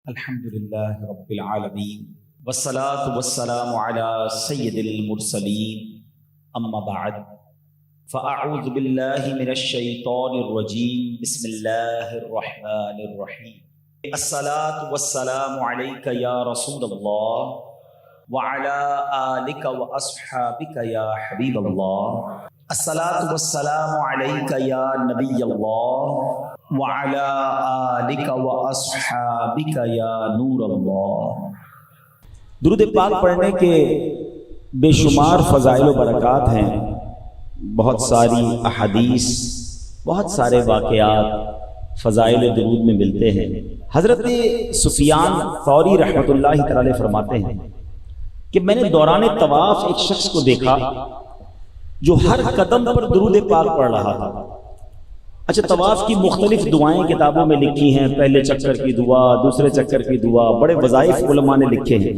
الحمد لله رب العالمين والصلاة والسلام على سيد المرسلين أما بعد فأعوذ بالله من الشيطان الرجيم بسم الله الرحمن الرحيم الصلاة والسلام عليك يا رسول الله وعلى آلك وأصحابك يا حبيب الله الصلاة والسلام عليك يا نبي الله وعلى آلك وأصحابك يا نور اللہ۔ درود پاک پڑھنے کے بے شمار فضائل و برکات ہیں، بہت ساری احادیث، بہت سارے واقعات فضائل درود میں ملتے ہیں۔ حضرت سفیان ثوری رحمۃ اللہ تعالی فرماتے ہیں کہ میں نے دوران طواف ایک شخص کو دیکھا جو ہر قدم پر درود پاک پڑھ رہا تھا۔ اچھا، طواف کی مختلف دعائیں کتابوں میں لکھی ہیں، پہلے چکر کی دعا، دوسرے چکر کی دعا، بڑے وظائف علماء نے لکھے ہیں،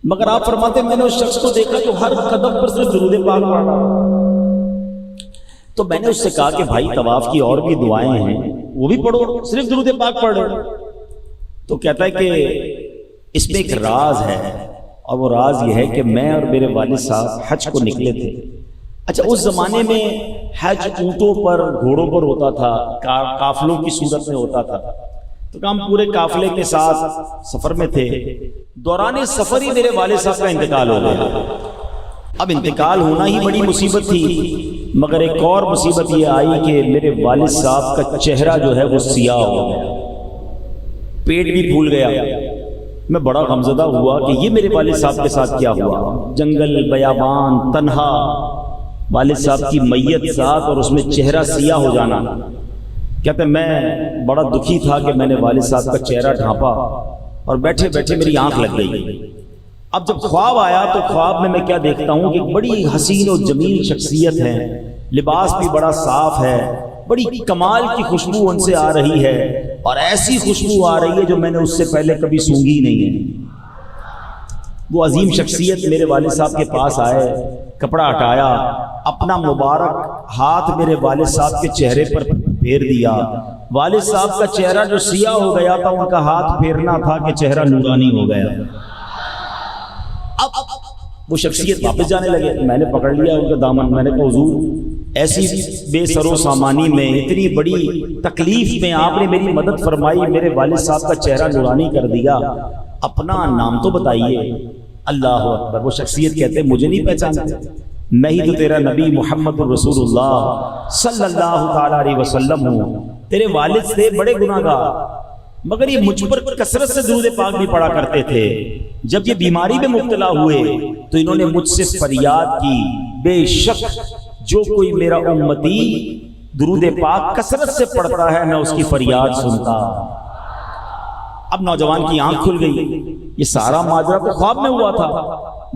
مگر آپ فرماتے ہیں میں نے اس شخص کو دیکھا جو ہر قدم پر صرف درود پاک پڑھ رہا۔ تو میں نے اس سے کہا کہ بھائی طواف کی اور بھی دعائیں ہیں، وہ بھی پڑھو، صرف درود پاک پڑھو۔ تو کہتا ہے کہ اس میں ایک راز ہے، اور وہ راز یہ ہے کہ میں اور میرے والد صاحب حج کو نکلے تھے۔ اچھا، اس زمانے میں حج اونٹوں پر، گھوڑوں پر ہوتا تھا، قافلوں کی صورت میں ہوتا تھا، تو ہم پورے قافلے کے ساتھ سفر میں تھے۔ دوران سفر ہی میرے والد صاحب کا انتقال ہو گیا۔ اب انتقال ہونا ہی بڑی مصیبت تھی، مگر ایک اور مصیبت یہ آئی کہ میرے والد صاحب کا چہرہ جو ہے وہ سیاہ ہو گیا، پیٹ بھی پھول گیا۔ میں بڑا غمزدہ ہوا کہ یہ میرے والد صاحب کے ساتھ کیا ہوا۔ جنگل، بیابان، تنہا، والد صاحب کی میت ساتھ اور اس میں چہرہ سیاہ ہو جانا۔ کہتے میں بڑا دکھی تھا کہ میں نے والد صاحب کا چہرہ ڈھانپا اور بیٹھے بیٹھے میری آنکھ لگ گئی۔ اب جب خواب آیا تو خواب میں کیا دیکھتا ہوں کہ بڑی حسین و جمیل شخصیت ہے، لباس بھی بڑا صاف ہے، بڑی کمال کی خوشبو ان سے آ رہی ہے، اور ایسی خوشبو آ رہی ہے جو میں نے اس سے پہلے کبھی سونگھی نہیں ہے۔ وہ عظیم شخصیت میرے والد صاحب کے پاس آئے، کپڑا ہٹایا، اپنا مبارک ہاتھ میرے والد صاحب کے چہرے پر پھیر دیا۔ والد صاحب کا چہرہ جو سیاہ ہو گیا تھا، ان کا ہاتھ پھیرنا تھا کہ چہرہ نورانی ہو گیا۔ اب وہ شخصیت واپس جانے لگے، میں نے پکڑ لیا ان کا دامن، میں نے کہا حضور ایسی بے سر و سامانی میں، اتنی بڑی تکلیف میں آپ نے میری مدد فرمائی، میرے والد صاحب کا چہرہ نورانی کر دیا، اپنا نام تو بتائیے۔ اللہ اکبر۔ وہ شخصیت کہتے ہیں مجھے نہیں پہچانتے، میں ہی تو تیرا نبی محمد رسول اللہ صلی اللہ تعالی علیہ وسلم ہوں۔ تیرے والد سے بڑے گناہ گار، مگر یہ مجھ پر کثرت سے درود پاک بھی پڑھا کرتے تھے۔ جب یہ بیماری میں مبتلا ہوئے تو انہوں نے مجھ سے فریاد کی، بے شک جو کوئی میرا امتی درود پاک کثرت سے پڑھتا ہے میں اس کی فریاد سنتا۔ اب نوجوان کی آنکھ کھل گئی، یہ سارا ماجرا تو خواب میں ہوا تھا،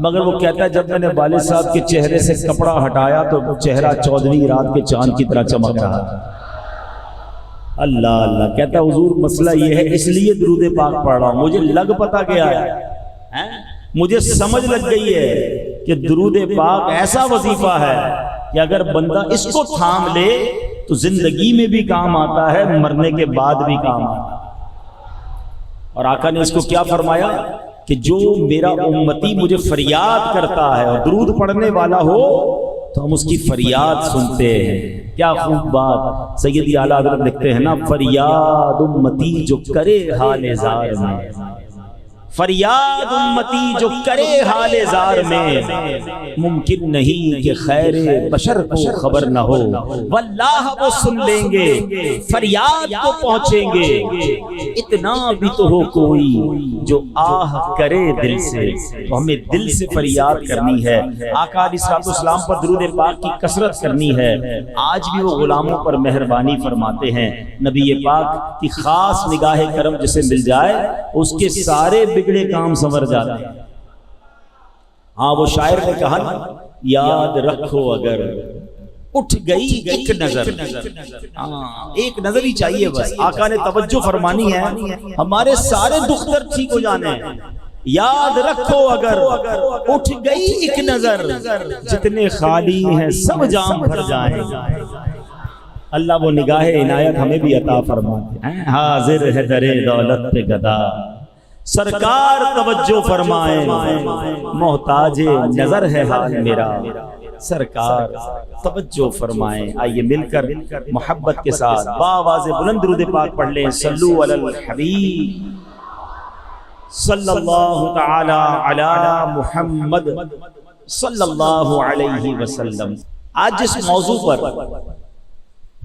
مگر وہ کہتا ہے جب میں نے والد صاحب کے چہرے سے کپڑا ہٹایا تو چہرہ 14ویں رات کے چاند کی طرح چمک رہا تھا۔ اللہ اللہ۔ کہتا ہے حضور مسئلہ یہ ہے، اس لیے درود پاک پڑھ رہا ہوں، مجھے لگ پتا گیا ہے، مجھے سمجھ لگ گئی ہے کہ درود پاک ایسا وظیفہ ہے کہ اگر بندہ اس کو تھام لے تو زندگی میں بھی کام آتا ہے، مرنے کے بعد بھی کام آتا ہے۔ اور آقا نے اس کو کیا فرمایا کہ جو میرا امتی مجھے فریاد کرتا ہے اور درود پڑھنے والا ہو تو ہم اس کی فریاد سنتے ہیں۔ کیا خوب بات۔ سیدی اعلیٰ حضرت لکھتے ہیں نا، فریاد امتی جو کرے حال زار میں، فریاد امتی جو کرے حال زار میں، ممکن نہیں کہ خیر بشر کو خبر نہ ہو، واللہ وہ سن لیں گے، فریاد کو پہنچیں گے۔ اتنا بھی تو ہو کوئی جو آہ کرے دل سے، تو ہمیں دل سے فریاد کرنی ہے، آقا علیہ السلام پر درود پاک کی کثرت کرنی ہے۔ آج بھی وہ غلاموں پر مہربانی فرماتے ہیں، نبی پاک کی خاص نگاہ کرم جسے مل جائے اس کے سارے بگڑے کام سنور جاتے ہیں۔ ہاں، وہ شاعر نے کہا یاد رکھو اگر اٹھ گئی ایک نظر، ایک نظر ہی چاہیے بس۔ آقا نے توجہ فرمانی ہے، ہمارے سارے دکھ درد ٹھیک ہو جانے ہیں۔ یاد رکھو اگر اٹھ گئی ایک نظر، جتنے خالی ہیں سب جام بھر جائیں۔ اللہ وہ نگاہ عنایت ہمیں بھی عطا فرماتے ہیں۔ حاضر ہے در دولت پہ گدا، سرکار توجہ فرمائیں محتاج نظر ہے حال میرا، سرکار توجہ فرمائیں۔ آئیے مل کر محبت کے ساتھ بآواز بلند درود پاک پڑھ لیں، صلو علی الحبیب صلی اللہ تعالی علی محمد صلی اللہ علیہ وسلم۔ آج جس موضوع پر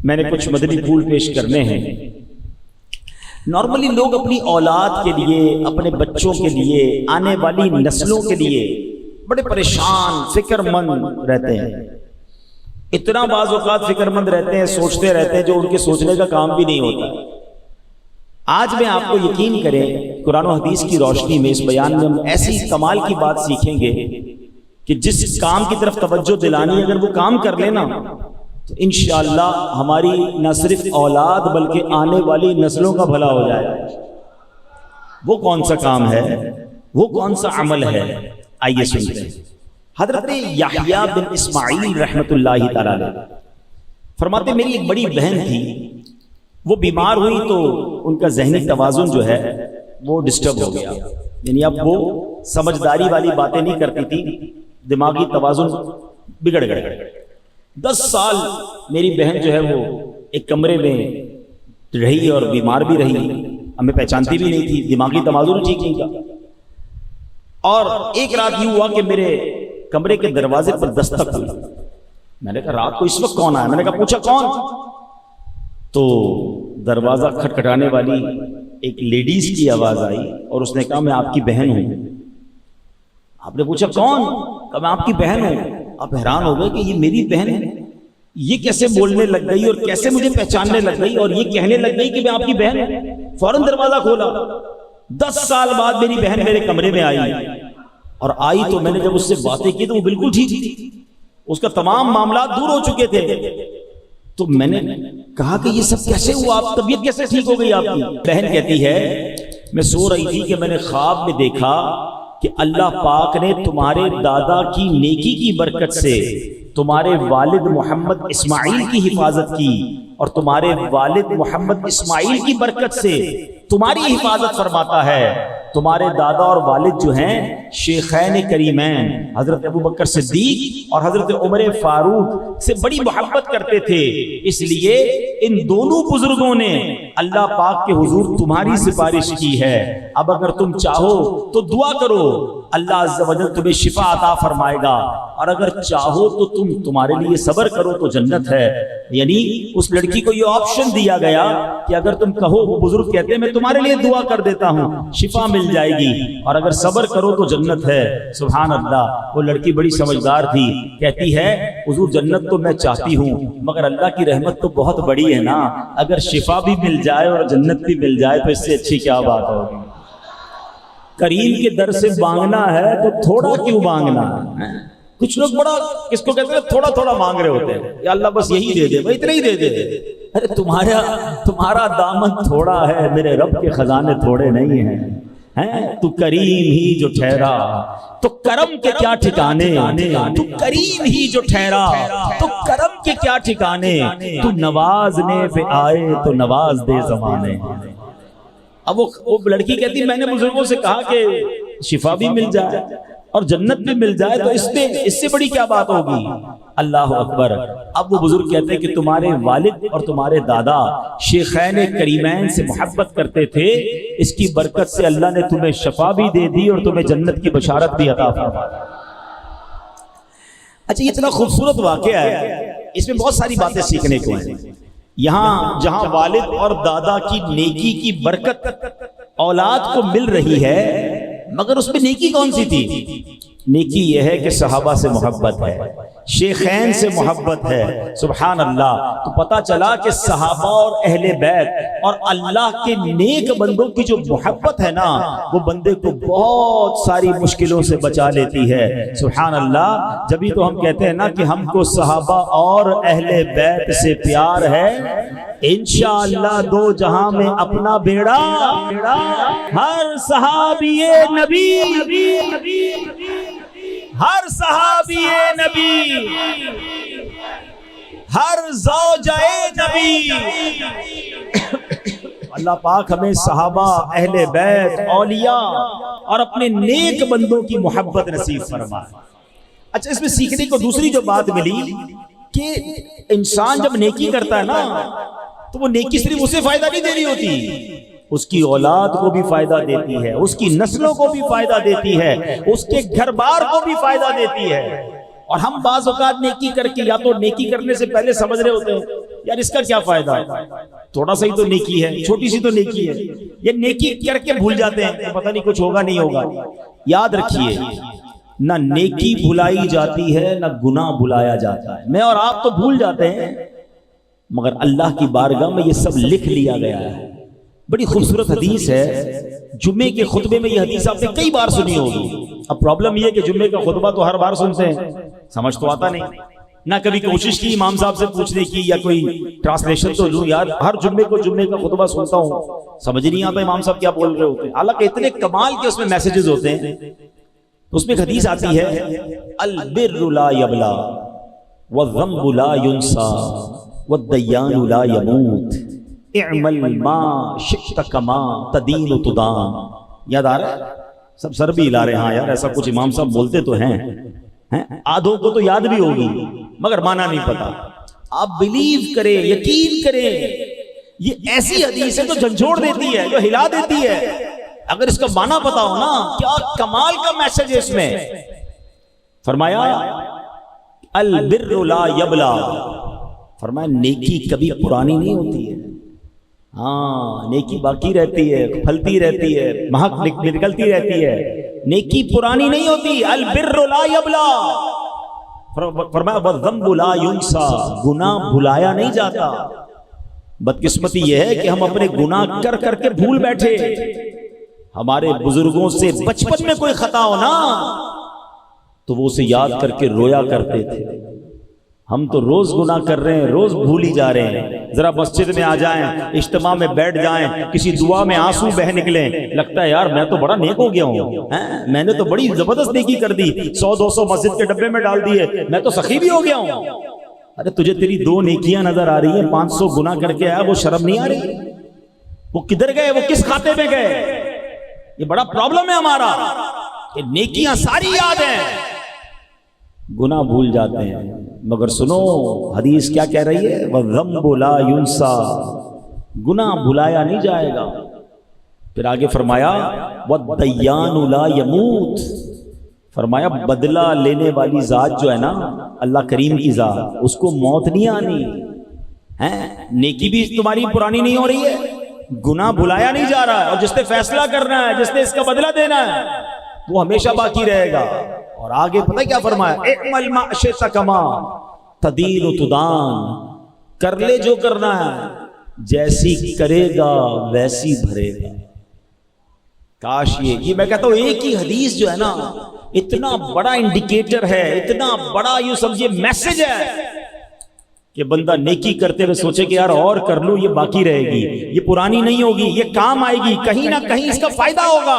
میں نے کچھ مدنی پھول پیش کرنے ہیں، نارملی لوگ اپنی اولاد کے لیے، اپنے بچوں کے لیے، آنے والی نسلوں کے لیے بڑے پریشان، فکر مند رہتے ہیں۔ اتنا بعض اوقات فکر مند رہتے ہیں، سوچتے رہتے ہیں جو ان کے سوچنے کا کام بھی نہیں ہوتا۔ آج میں آپ کو یقین کریں، قرآن و حدیث کی روشنی میں اس بیان میں ہم ایسی کمال کی بات سیکھیں گے کہ جس کام کی طرف توجہ دلانی اگر وہ کام کر لینا تو انشاءاللہ ہماری نہ صرف اولاد بلکہ آنے والی نسلوں کا بھلا ہو جائے۔ وہ کون سا کام ہے، وہ کون سا عمل ہے، آئیے سنتے ہیں۔ حضرت یحییٰ بن اسماعیل رحمۃ اللہ تعالی علیہ فرماتے میری ایک بڑی بہن تھی، وہ بیمار ہوئی تو ان کا ذہنی توازن جو ہے وہ ڈسٹرب ہو گیا، یعنی اب وہ سمجھداری والی باتیں نہیں کرتی تھی، دماغی توازن بگڑ گیا۔ 10 سال میری بہن جو ہے وہ ایک کمرے میں رہی اور بیمار بھی رہی، ہمیں پہچانتی بھی نہیں تھی، دماغی توازن ٹھیک نہیں تھا۔ اور ایک رات یہ ہوا کہ میرے کمرے کے دروازے پر دستک ہوئی۔ میں نے کہا رات کو اس وقت کون آیا؟ میں نے کہا پوچھا کون؟ تو دروازہ کھٹکھٹانے والی ایک لیڈیز کی آواز آئی اور اس نے کہا میں آپ کی بہن ہوں۔ آپ نے پوچھا کون؟ کہا میں آپ کی بہن ہوں۔ آپ حیران ہو گئے کہ یہ میری بہن ہے، یہ کیسے بولنے لگ گئی اور کیسے مجھے پہچاننے لگ گئی اور یہ کہنے لگ گئی کہ میں آپ کی بہن ہوں۔ فوراً دروازہ کھولا۔ 10 سال بعد میری بہن میرے کمرے میں آئی، اور آئی تو میں نے جب اس سے باتیں کی تو وہ بالکل ٹھیک تھی، اس کا تمام معاملات دور ہو چکے تھے۔ تو میں نے کہا کہ یہ سب کیسے ہوا، آپ طبیعت کیسے ٹھیک ہو گئی آپ کی؟ بہن کہتی ہے میں سو رہی تھی کہ میں نے خواب میں دیکھا کہ اللہ پاک نے تمہارے دادا کی نیکی کی برکت سے تمہارے والد محمد اسماعیل کی حفاظت کی، اور تمہارے والد محمد اسماعیل کی برکت سے تمہاری حفاظت فرماتا ہے۔ تمہارے دادا اور والد جو ہیں شیخین کریمین حضرت ابو بکر صدیق اور حضرت عمر فاروق سے بڑی محبت کرتے تھے، اس لیے ان دونوں بزرگوں نے اللہ پاک کے حضور تمہاری سفارش کی ہے۔ اب اگر تم چاہو تو دعا کرو، اللہ عز و جل تمہیں شفا عطا فرمائے گا، اور اگر چاہو تو تمہارے لیے صبر کرو تو جنت ہے۔ یعنی اس لڑکی کو یہ آپشن دیا گیا کہ اگر تم کہو، وہ بزرگ کہتے ہیں میں تمہارے لیے دعا کر دیتا ہوں، شفا مل جائے گی، اور اگر صبر کرو تو جنت ہے۔ سبحان اللہ۔ وہ لڑکی بڑی سمجھدار تھی، کہتی ہے حضور جنت تو میں چاہتی ہوں مگر اللہ کی رحمت تو بہت بڑی ہے نا، اگر شفا بھی مل جائے اور جنت بھی مل جائے تو اس سے اچھی کیا بات ہوگی۔ کریم کے در سے مانگنا ہے تو تھوڑا کیوں مانگنا ہے؟ کچھ لوگ بڑا کس کو کہتے ہیں تھوڑا تھوڑا مانگ رہے ہوتے ہیں، یا اللہ بس یہی دے دے، بھائی اتنا ہی دے دے۔ ارے تمہارا دامن تھوڑا ہے، میرے رب کے خزانے تھوڑے نہیں ہیں۔ تو کریم ہی جو ٹھہرا تو کرم کے کیا ٹھکانے، تو کریم ہی جو ٹھہرا تو کرم کے کیا ٹھکانے، تو نوازنے پہ آئے تو نواز دے زمانے۔ اب وہ لڑکی کہتی میں نے بزرگوں سے کہا کہ شفا بھی مل جائے اور جنت بھی مل جائے تو اس سے بڑی کیا بات ہوگی۔ اللہ اکبر۔ اب وہ بزرگ کہتے ہیں کہ تمہارے والد اور تمہارے دادا شیخین کریمین سے محبت کرتے تھے، اس کی برکت سے اللہ نے تمہیں شفا بھی دے دی اور تمہیں جنت کی بشارت بھی عطا فرما دی۔ اچھا، یہ اتنا خوبصورت واقعہ ہے، اس میں بہت ساری باتیں سیکھنے کو ہیں۔ یہاں جہاں والد اور دادا کی نیکی کی برکت اولاد کو مل رہی ہے، مگر اس میں نیکی کون سی تھی؟ نیکی یہ ہے کہ صحابہ سے محبت ہے، شیخین سے محبت ہے۔ سبحان اللہ۔ تو پتہ چلا کہ صحابہ اور اہل بیت اور اللہ کے نیک بندوں کی جو محبت ہے نا، وہ بندے کو بہت ساری مشکلوں سے بچا لیتی ہے۔ سبحان اللہ۔ جبھی تو ہم کہتے ہیں نا کہ ہم کو صحابہ اور اہل بیت سے پیار ہے، انشاءاللہ دو جہاں میں اپنا بیڑا ہر صحابی نبی، ہر صحابی نبی، ہر زوجہ نبی اللہ پاک ہمیں صحابہ، اہل بیت، اولیاء اور اپنے نیک بندوں کی محبت نصیب فرمائے۔ اچھا، اس میں سیکھنے کو دوسری جو بات ملی کہ انسان جب نیکی کرتا ہے نا تو وہ نیکی صرف اسے فائدہ نہیں دے رہی ہوتی، اس کی اولاد کو بھی فائدہ دیتی ہے، اس کی نسلوں کو بھی فائدہ دیتی ہے، اس کے گھر بار کو بھی فائدہ دیتی ہے۔ اور ہم بعض اوقات نیکی کر کے یا تو نیکی کرنے سے پہلے سمجھ رہے ہوتے ہیں یار اس کا کیا فائدہ ہے، تھوڑا سا ہی تو نیکی ہے، چھوٹی سی تو نیکی ہے، یہ نیکی کر کے بھول جاتے ہیں، پتہ نہیں کچھ ہوگا نہیں ہوگا۔ یاد رکھیے، نہ نیکی بھلائی جاتی ہے نہ گناہ بھلایا جاتا ہے۔ میں اور آپ تو بھول جاتے ہیں، مگر اللہ کی بارگاہ میں یہ سب لکھ لیا گیا ہے۔ بڑی خوبصورت حدیث ہے، جمعے کے خطبے میں یہ حدیث آپ نے کئی بار سنی ہوگی۔ اب پرابلم یہ کہ جمعے کا خطبہ تو ہر بار سنتے ہیں، سمجھ تو آتا نہیں، نہ کبھی کوشش کی امام صاحب سے پوچھنے کی یا کوئی ٹرانسلیشن تو لوں، یار ہر جمعے کو جمعے کا خطبہ سنتا ہوں، سمجھ نہیں آتا امام صاحب کیا بول رہے ہوتے ہیں، حالانکہ اتنے کمال کے اس میں میسیجز ہوتے ہیں۔ اس میں ایک حدیث آتی ہے، البر لا یبلا والذنب لا ینسا والدیان لا یموت اعمل ما شئت کما تدین تدان۔ یاد آ رہا ہے؟ سب سر بھی ہلا رہے ہیں، ہاں یار ایسا کچھ امام صاحب بولتے تو ہیں، آدھوں کو تو یاد بھی ہوگی مگر مانا نہیں پتا۔ آپ بلیو کریں، یقین کریں، یہ ایسی حدیث ہے جو جھنجھوڑ دیتی ہے، جو ہلا دیتی ہے۔ اگر اس کا معنی پتا ہو نا، کیا کمال کا میسج ہے اس میں۔ فرمایا البر لا یبلا، فرمایا نیکی کبھی پرانی نہیں ہوتی ہے، ہاں نیکی باقی رہتی ہے، پھلتی رہتی ہے، مہک نکلتی رہتی ہے، نیکی پرانی نہیں ہوتی۔ البر لا یبلا، فرمایا والذنب لا ینسا، گناہ بھلایا نہیں جاتا۔ بدقسمتی یہ ہے کہ ہم اپنے گناہ کر کر کے بھول بیٹھے۔ ہمارے بزرگوں سے بچپن میں کوئی خطا ہو نا تو وہ اسے یاد کر کے رویا کرتے تھے، ہم تو روز گناہ کر رہے ہیں، روز بھولی جا رہے ہیں۔ ذرا مسجد میں آ جائیں، اجتماع میں بیٹھ جائیں، کسی دعا میں آنسو بہ نکلیں، لگتا ہے یار میں تو بڑا نیک ہو گیا ہوں، میں نے تو بڑی زبردست نیکی کر دی، 100-200 مسجد کے ڈبے میں ڈال دیے، میں تو سخی بھی ہو گیا ہوں۔ ارے تجھے تیری 2 نیکیاں نظر آ رہی ہیں، 500 گناہ کر کے آیا، وہ شرم نہیں آ رہی؟ وہ کدھر گئے، وہ کس کھاتے میں گئے؟ یہ بڑا پرابلم ہے ہمارا کہ نیکیاں ساری یاد ہیں، گناہ بھول جاتے ہیں۔ مگر سنو حدیث کیا کہہ رہی ہے، وَالذَّنبُ لَا يُنسَى، گناہ بھلایا نہیں جائے گا۔ پھر آگے فرمایا وَالدَّيَّانُ لَا يَمُوتُ، فرمایا بدلہ لینے والی ذات جو ہے نا، اللہ کریم کی ذات، اس کو موت نہیں آنی۔ نیکی بھی تمہاری پرانی نہیں ہو رہی ہے، گناہ بھلایا نہیں جا رہا ہے، اور جس نے فیصلہ کرنا ہے، جس نے اس کا بدلہ دینا ہے، وہ ہمیشہ باقی رہے گا۔ اور آگے پتہ کیا فرمایا، اعمل ما شئت کما تدین تدان، کر لے جو کرنا ہے، جیسی کرے گا ویسی بھرے گا۔ کاش یہ میں کہتا ہوں ایک ہی حدیث جو ہے نا اتنا بڑا انڈیکیٹر ہے، اتنا بڑا یوں سمجھے میسج ہے کہ بندہ نیکی کرتے ہوئے سوچے کہ یار اور کر لوں، یہ باقی رہے گی، یہ پرانی نہیں ہوگی، یہ کام آئے گی، کہیں نہ کہیں اس کا فائدہ ہوگا،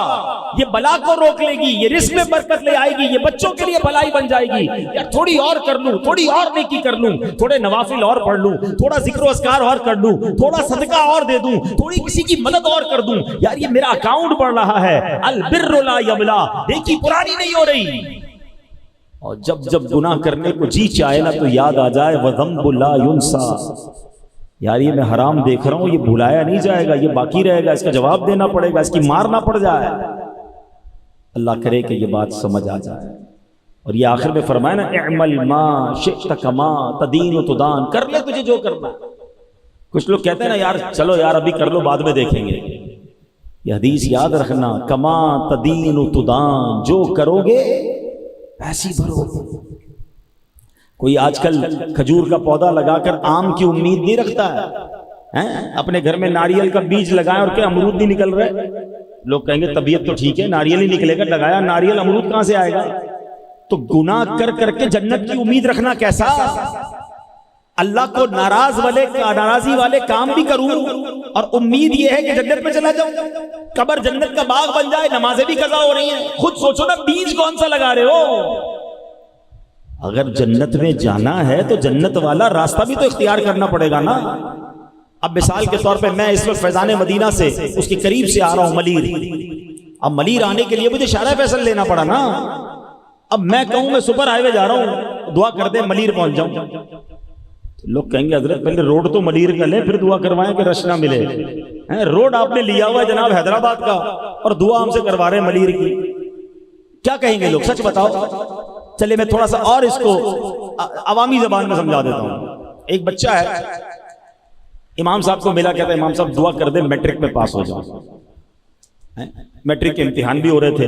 یہ بلا کو روک لے گی، یہ رزق میں برکت لے آئے گی، یہ بچوں کے لیے بھلائی بن جائے گی۔ یار تھوڑی اور کر لوں، تھوڑی اور نیکی کر لوں، تھوڑے نوافل اور پڑھ لوں، تھوڑا ذکر و اذکار اور کر لوں، تھوڑا صدقہ اور دے دوں، تھوڑی کسی کی مدد اور کر دوں، یار یہ میرا اکاؤنٹ بڑھ رہا ہے۔ البر لا یبلا، نیکی پرانی نہیں ہو رہی۔ اور جب جب گناہ کرنے کو جی چاہے نا تو یاد آ جائے وَذَنبُ لَا يُنسَى، یار یہ میں حرام دیکھ رہا ہوں، یہ بھلایا نہیں جائے گا، یہ باقی رہے گا، اس کا جواب دینا پڑے گا، اس کی مار نہ پڑ جائے۔ اللہ کرے کہ یہ بات سمجھ آ جائے۔ اور یہ آخر میں فرمایا نا اعمل ما شئت کما تدین تدان، کر لے تجھے جو کرنا۔ کچھ لوگ کہتے ہیں نا یار چلو یار ابھی کر لو بعد میں دیکھیں گے، یہ حدیث یاد رکھنا، کما تدین تدان، جو کرو گے ایسی بھرو۔ کوئی آج کل کھجور کا پودا لگا کر آم کی امید نہیں رکھتا ہے، اپنے گھر میں ناریل کا بیج لگائیں اور کیا امرود نہیں نکل رہے؟ لوگ کہیں گے طبیعت تو ٹھیک ہے، ناریل ہی نکلے گا، لگایا ناریل، امرود کہاں سے آئے گا؟ تو گناہ کر کر کے جنت کی امید رکھنا کیسا؟ اللہ کو ناراضی والے کام بھی کروں اور امید یہ ہے کہ جنت میں چلا جاؤں، قبر جنت کا باغ بن جائے، نمازیں بھی قضا ہو رہی ہیں۔ خود سوچو نا بیج کون سا لگا رہے ہو؟ اگر جنت میں جانا ہے تو جنت والا راستہ بھی تو اختیار کرنا پڑے گا نا۔ اب مثال کے طور پہ میں اس وقت فیضان مدینہ سے اس کے قریب سے آ رہا ہوں ملیر، اب ملیر آنے کے لیے مجھے شارع فیصل لینا پڑا نا. اب میں کہوں میں سپر ہائی وے جا رہا ہوں، دعا کر دیں ملیر پہنچ جاؤں، لوگ کہیں گے حضرت پہلے روڈ تو ملیر کا لیں پھر دعا کروائیں کہ رش نہ ملے. روڈ آپ نے لیا ہوا ہے جناب حیدرآباد کا اور دعا ہم سے کروا رہے ہیں ملیر کی، کیا کہیں گے لوگ؟ سچ بتاؤ. چلے میں تھوڑا سا اور اس کو عوامی زبان میں سمجھا دیتا ہوں. ایک بچہ ہے، امام صاحب کو ملا، کہتا ہے امام صاحب دعا کر دیں میٹرک میں پاس ہو جاؤں. میٹرک کے امتحان بھی ہو رہے تھے.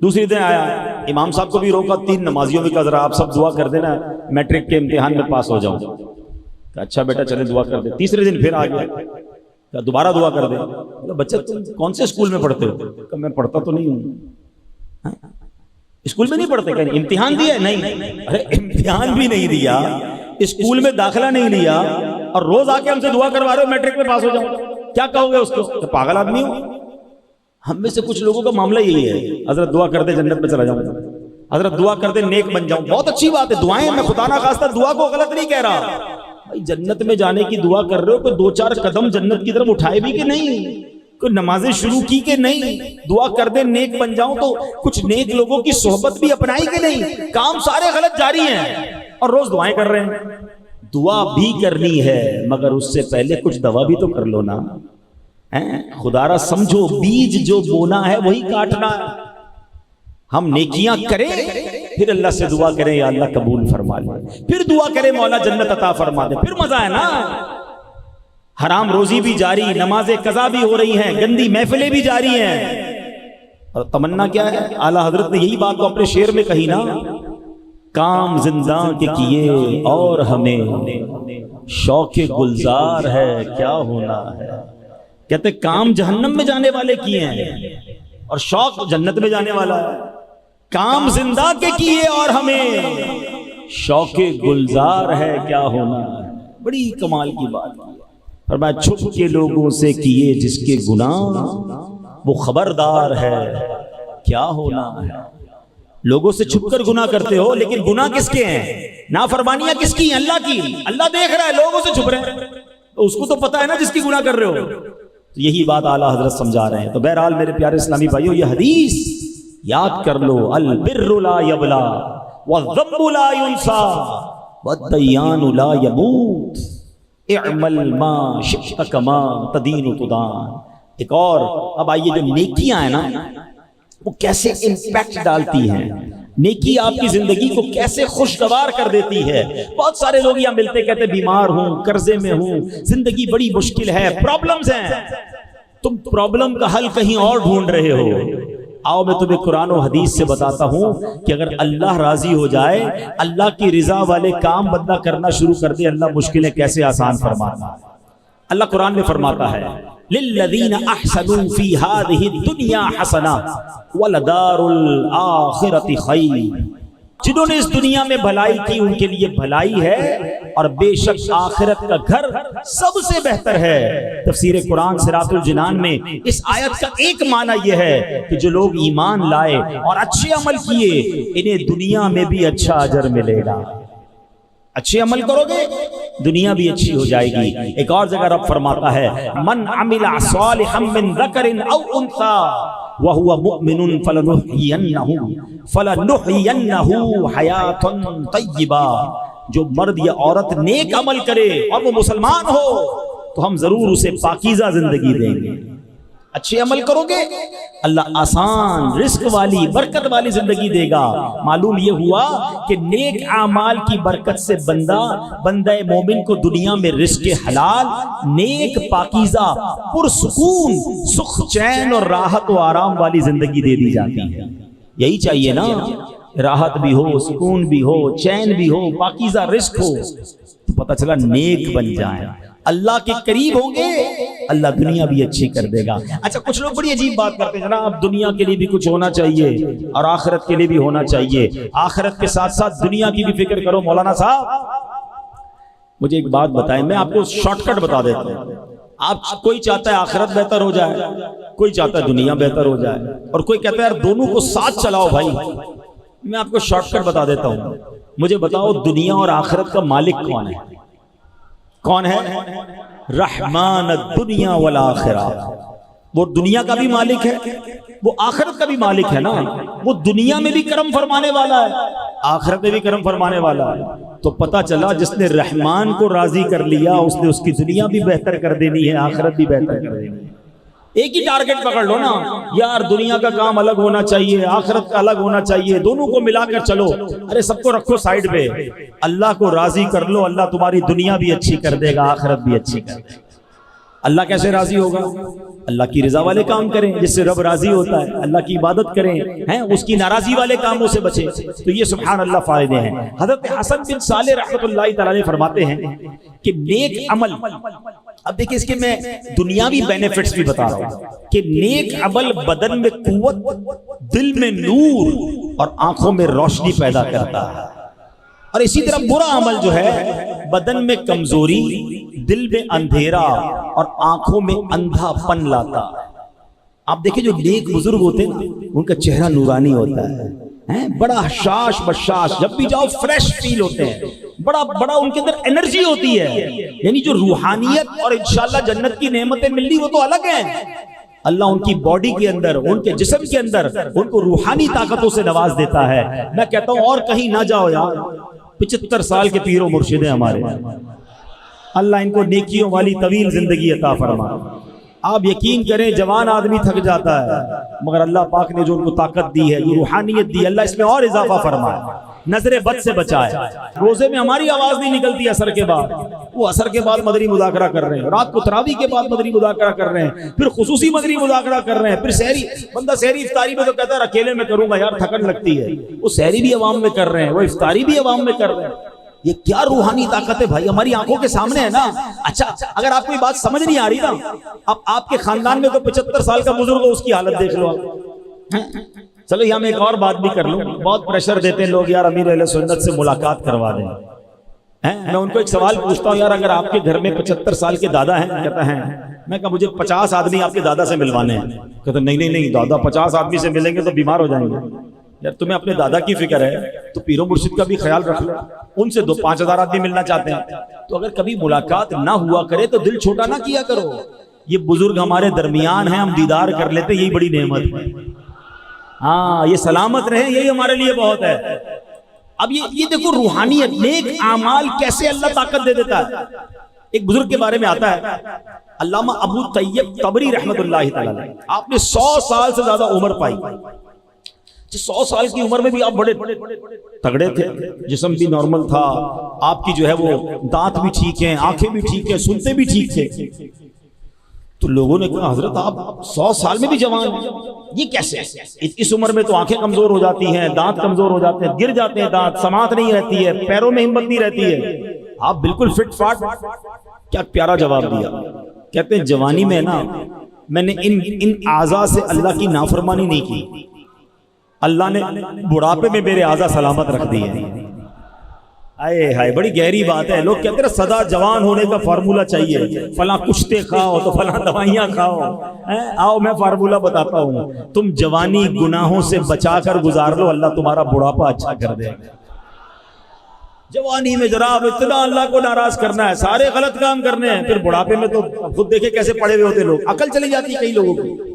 دوسری دن آیا، امام صاحب کو بھی روکا، 3 نمازیوں بھی کہا ذرا آپ سب دعا کر دینا میٹرک کے امتحان میں پاس ہو جاؤں. اچھا بیٹا چلے دعا کر دے. تیسرے دن پھر آ گیا، دوبارہ دعا کر دے. بچہ تم کون سے اسکول میں پڑھتے ہو؟ میں پڑھتا تو نہیں ہوں. اسکول میں نہیں پڑھتے؟ کہ امتحان دیا؟ نہیں. ارے امتحان بھی نہیں دیا، اسکول میں داخلہ نہیں لیا اور روز آ کے ہم سے دعا کروا رہے ہو میٹرک میں پاس ہو جاؤں. کیا کہو گے اس کو؟ پاگل آدمی ہو. ہم میں سے کچھ لوگوں کا معاملہ یہی ہے، حضرت دعا کر دے جنت میں چلا جاؤں، حضرت دعا کر دے نیک بن جاؤں. بہت اچھی بات ہے دعائیں، میں خدا نہ خواستہ دعا کو غلط نہیں کہہ رہا. بھائی جنت میں جانے کی دعا کر رہے ہو، کوئی 2-4 قدم جنت کی طرف اٹھائے بھی کہ نہیں؟ کوئی نمازیں شروع کی کہ نہیں؟ دعا کر دے نیک بن جاؤں تو کچھ نیک لوگوں کی صحبت بھی اپنائی کہ نہیں؟ کام سارے غلط جاری ہیں اور روز دعائیں کر رہے ہیں. دعا بھی کرنی ہے مگر اس سے پہلے کچھ دوا بھی تو کر لو نا. خدا را سمجھو بیج جو بونا ہے وہی کاٹنا ہے. ہم نیکیاں کریں پھر اللہ سے دعا کریں یا اللہ قبول فرما لے، پھر دعا کریں مولا جنت عطا فرما دے، پھر مزہ ہے نا. حرام روزی بھی جاری، نماز قضا بھی ہو رہی ہیں، گندی محفلیں بھی جاری ہیں، اور تمنا کیا ہے؟ اعلیٰ حضرت نے یہی بات تو اپنے شعر میں کہی نا، کام زندہ کے کیے اور ہمیں شوق گلزار ہے کیا ہونا ہے. کہتے کام جہنم میں جانے والے کیے ہیں اور شوق جنت میں جانے والا ہے. کام زندہ کے کیے اور ہمیں شوق گلزار ہے کیا ہونا ہے. بڑی کمال کی بات ہے. فرمایا چھپ کے لوگوں سے کیے جس کے گناہ وہ خبردار ہے کیا ہونا ہے. لوگوں سے چھپ کر گناہ کرتے ہو لیکن گناہ کس کے ہیں؟ نافرمانیاں کس کی ہیں؟ اللہ کی. اللہ دیکھ رہا ہے، لوگوں سے چھپ رہے ہیں تو اس کو تو پتا ہے نا جس کی گناہ کر رہے ہو. تو یہی بات اعلیٰ حضرت سمجھا رہے ہیں. تو بہرحال میرے پیارے اسلامی بھائیو، یہ حدیث یاد کر لو، البر لا یبلا والذنب لا ینسا والدیان لا یموت اعمل ما شئت کما تدین تدان. ایک اور اب آئیے، جو نیکیاں ہیں نا وہ کیسے امپیکٹ ڈالتی ہیں، نیکی آپ کی زندگی کو کیسے خوشگوار کر دیتی ہے. بہت سارے لوگ یہاں ملتے کہتے بیمار ہوں، قرضے میں ہوں، زندگی بڑی مشکل ہے، پرابلمز ہیں. تم پرابلم کا حل کہیں اور ڈھونڈ رہے ہو. آؤ میں تمہیں قرآن و حدیث سے بتاتا ہوں کہ اگر اللہ راضی ہو جائے، اللہ کی رضا والے کام بندہ کرنا شروع کر دے، اللہ مشکلیں کیسے آسان فرماتا ہے. اللہ قرآن میں فرماتا ہے للذین احسنوا فی ہذہ الدنیا حسنہ ولدار الآخرۃ خیر. جنہوں نے اس دنیا میں بھلائی کی ان کے لیے بھلائی ہے اور بے شک آخرت کا گھر سب سے بہتر ہے. تفسیر قرآن صراط الجنان میں اس آیت کا ایک معنی یہ ہے کہ جو لوگ ایمان لائے اور اچھے عمل کیے انہیں دنیا میں بھی اچھا اجر ملے گا. اچھے عمل کرو گے دنیا بھی اچھی ہو جائے گی. ایک اور جگہ رب فرماتا ہے من عمل صالحا من ذکر او انثى وهو مؤمن فلنحيينه حیاتا طیبہ. جو مرد یا عورت نیک عمل کرے اور وہ مسلمان ہو تو ہم ضرور اسے پاکیزہ زندگی دیں گے. اچھے عمل کرو گے اللہ آسان رزق والی برکت والی زندگی دے گا. معلوم یہ ہوا کہ نیک اعمال کی برکت سے بندہ مومن کو دنیا میں رزق حلال، نیک پاکیزہ پرسکون سکھ چین اور راحت و آرام والی زندگی دے دی جاتی ہے. یہی چاہیے نا، راحت بھی ہو، سکون بھی ہو، چین بھی ہو، پاکیزہ رزق ہو. تو پتہ چلا نیک بن جائیں، اللہ کے قریب ہوں گے، اللہ دنیا بھی اچھی کر دے گا. اچھا کچھ لوگ بڑی عجیب بات کرتے ہیں جناب دنیا کے لیے بھی کچھ ہونا چاہیے اور آخرت کے لیے بھی ہونا چاہیے. آخرت کے ساتھ ساتھ دنیا کی بھی فکر کرو. مولانا صاحب مجھے ایک بات بتائیں، میں آپ کو شارٹ کٹ بتا دیتا ہوں. آپ کوئی چاہتا ہے آخرت بہتر ہو جائے، کوئی چاہتا ہے دنیا بہتر ہو جائے، اور کوئی کہتا ہے یار دونوں کو ساتھ چلاؤ. بھائی میں آپ کو شارٹ کٹ بتا دیتا ہوں. مجھے بتاؤ دنیا اور آخرت کا مالک کون ہے؟ کون ہے؟ رحمان الدنیا والآخرہ، وہ دنیا کا بھی مالک ہے، وہ آخرت کا بھی مالک ہے نا، وہ دنیا میں بھی کرم فرمانے والا ہے، آخرت میں بھی کرم فرمانے والا ہے۔ تو پتہ چلا جس نے رحمان کو راضی کر لیا اس نے اس کی دنیا بھی بہتر کر دینی ہے، آخرت بھی بہتر کر دینی ہے۔ ایک ہی ٹارگٹ پکڑ لو نا یار، دنیا کا کام الگ ہونا چاہیے، آخرت کا الگ ہونا چاہیے، دونوں کو ملا کر چلو۔ ارے سب کو رکھو سائیڈ پہ، اللہ کو راضی کر لو، اللہ تمہاری دنیا بھی اچھی کر دے گا، آخرت بھی اچھی کر دے گا۔ اللہ کیسے راضی ہوگا؟ اللہ کی رضا والے کام کریں جس سے رب راضی ہوتا ہے، اللہ کی عبادت کریں، اس کی ناراضی والے کاموں سے بچیں۔ تو یہ سبحان اللہ فائدے ہیں۔ حضرت حسن بن صالح رحمۃ اللہ تعالی علیہ فرماتے ہیں کہ نیک عمل، اب دیکھیں اس کے میں دنیاوی بینیفٹس بھی بتا رہا ہوں کہ نیک عمل بدن میں قوت، دل میں نور اور آنکھوں میں روشنی پیدا کرتا ہے، اور اسی طرح برا عمل جو ہے بدن میں کمزوری، دل میں اندھیرا اور آنکھوں میں اندھا پن لاتا ہے۔ آپ دیکھیں جو نیک بزرگ ہوتے ہیں ان کا چہرہ نورانی ہوتا ہے، بڑا شاش بشاش، جب بھی جاؤ فریش فیل ہوتے ہیں، بڑا ان کے اندر انرجی ہوتی ہے، یعنی جو روحانیت اور انشاءاللہ جنت کی نعمتیں ملنی وہ تو الگ ہیں۔ اللہ ان کی باڈی کے اندر، ان کے جسم کے اندر ان کو روحانی طاقتوں سے نواز دیتا ہے۔ میں کہتا ہوں اور کہیں نہ جاؤ یار، 75 سال کے پیر و مرشد ہیں ہمارے، اللہ ان کو نیکیوں والی طویل زندگی عطا فرمائے۔ آپ یقین کریں جوان آدمی تھک جاتا ہے، مگر اللہ پاک نے جو ان کو طاقت دی ہے، جو روحانیت دی، اللہ اس میں اور اضافہ فرمائے، نظر بد سے بچائے۔ روزے میں ہماری آواز نہیں نکلتی عصر کے بعد، وہ عصر کے بعد مدنی مذاکرہ کر رہے ہیں، رات کو تراویح کے بعد مدنی مذاکرہ کر رہے ہیں، پھر خصوصی مدنی مذاکرہ کر رہے ہیں، پھر سحری، بندہ سحری افطاری میں تو کہتا ہے اکیلے میں کروں گا یار تھکن لگتی ہے، وہ سحری بھی عوام میں کر رہے ہیں، وہ افطاری بھی عوام میں کر رہے ہیں۔ یہ کیا روحانی طاقت ہے بھائی، ہماری آنکھوں کے سامنے ہے نا۔ اچھا اگر آپ کو یہ بات سمجھ نہیں آ رہی نا، اب آپ کے خاندان میں تو 75 سال کا بزرگ ہو، اس کی حالت دیکھ لو آپ۔ چلو یہاں میں ایک اور بات بھی کر لوں، بہت پریشر دیتے ہیں لوگ یار امیر اہل سنت سے ملاقات کروا دیں۔ میں ان کو ایک سوال پوچھتا ہوں، یار اگر آپ کے گھر میں 75 سال کے دادا ہیں، کہتا ہے میں کہا مجھے 50 آدمی آپ کے دادا سے ملوانے ہیں، کہتا نہیں دادا 50 آدمی سے ملیں گے تو بیمار ہو جائیں گے۔ یار تمہیں اپنے دادا کی فکر ہے تو پیر و مرشد کا بھی خیال رکھ لو، ان سے 5,000 آدمی ملنا چاہتے ہیں تو اگر کبھی ملاقات نہ ہوا کرے تو دل چھوٹا نہ کیا کرو۔ یہ بزرگ ہمارے درمیان ہیں، ہم دیدار کر لیتے، یہی بڑی نعمت ہے۔ ہاں یہ سلامت رہیں، یہی ہمارے لیے بہت ہے۔ اب یہ دیکھو روحانیت، نیک اعمال کیسے اللہ طاقت دے دیتا ہے۔ ایک بزرگ کے بارے میں آتا ہے علامہ ابو طیب طبری رحمۃ اللہ تعالی، آپ نے 100 سال سے زیادہ عمر پائی، 100 سال کی عمر میں بھی آپ بڑے تگڑے تھے، جسم بھی نارمل تھا، آپ کی جو ہے وہ دانت بھی ٹھیک ہیں، آنکھیں بھی ٹھیک ہیں، سنتے بھی ٹھیک تھے۔ تو لوگوں نے کہا حضرت آپ 100 سال میں بھی جوان ہیں، یہ کیسے؟ اس عمر میں تو آنکھیں کمزور ہو جاتی ہیں، دانت کمزور ہو جاتے ہیں، گر جاتے ہیں دانت، سماعت نہیں رہتی ہے، پیروں میں ہمت نہیں رہتی ہے، آپ بالکل فٹ فاٹ۔ کیا پیارا جواب دیا، کہتے ہیں جوانی میں نا میں نے ان اعضاء سے اللہ کی نافرمانی نہیں کی، اللہ نے بڑھاپے میں میرے اعضاء سلامت رکھ دیے۔ آئے ہائے بڑی گہری بات ہے۔ لوگ کہتے ہیں سدا جوان ہونے کا فارمولہ چاہیے، فلاں کشتے کھاؤ تو فلاں دوائیاں کھاؤ۔ آؤ میں فارمولہ بتاتا ہوں، تم جوانی گناہوں سے بچا کر گزار لو، اللہ تمہارا بڑھاپا اچھا کر دے گا۔ جوانی میں جناب اتنا اللہ کو ناراض کرنا ہے، سارے غلط کام کرنے ہیں، پھر بڑھاپے میں تو خود دیکھے کیسے پڑے ہوئے ہوتے لوگ، عقل چلی جاتی ہے کئی لوگوں کی۔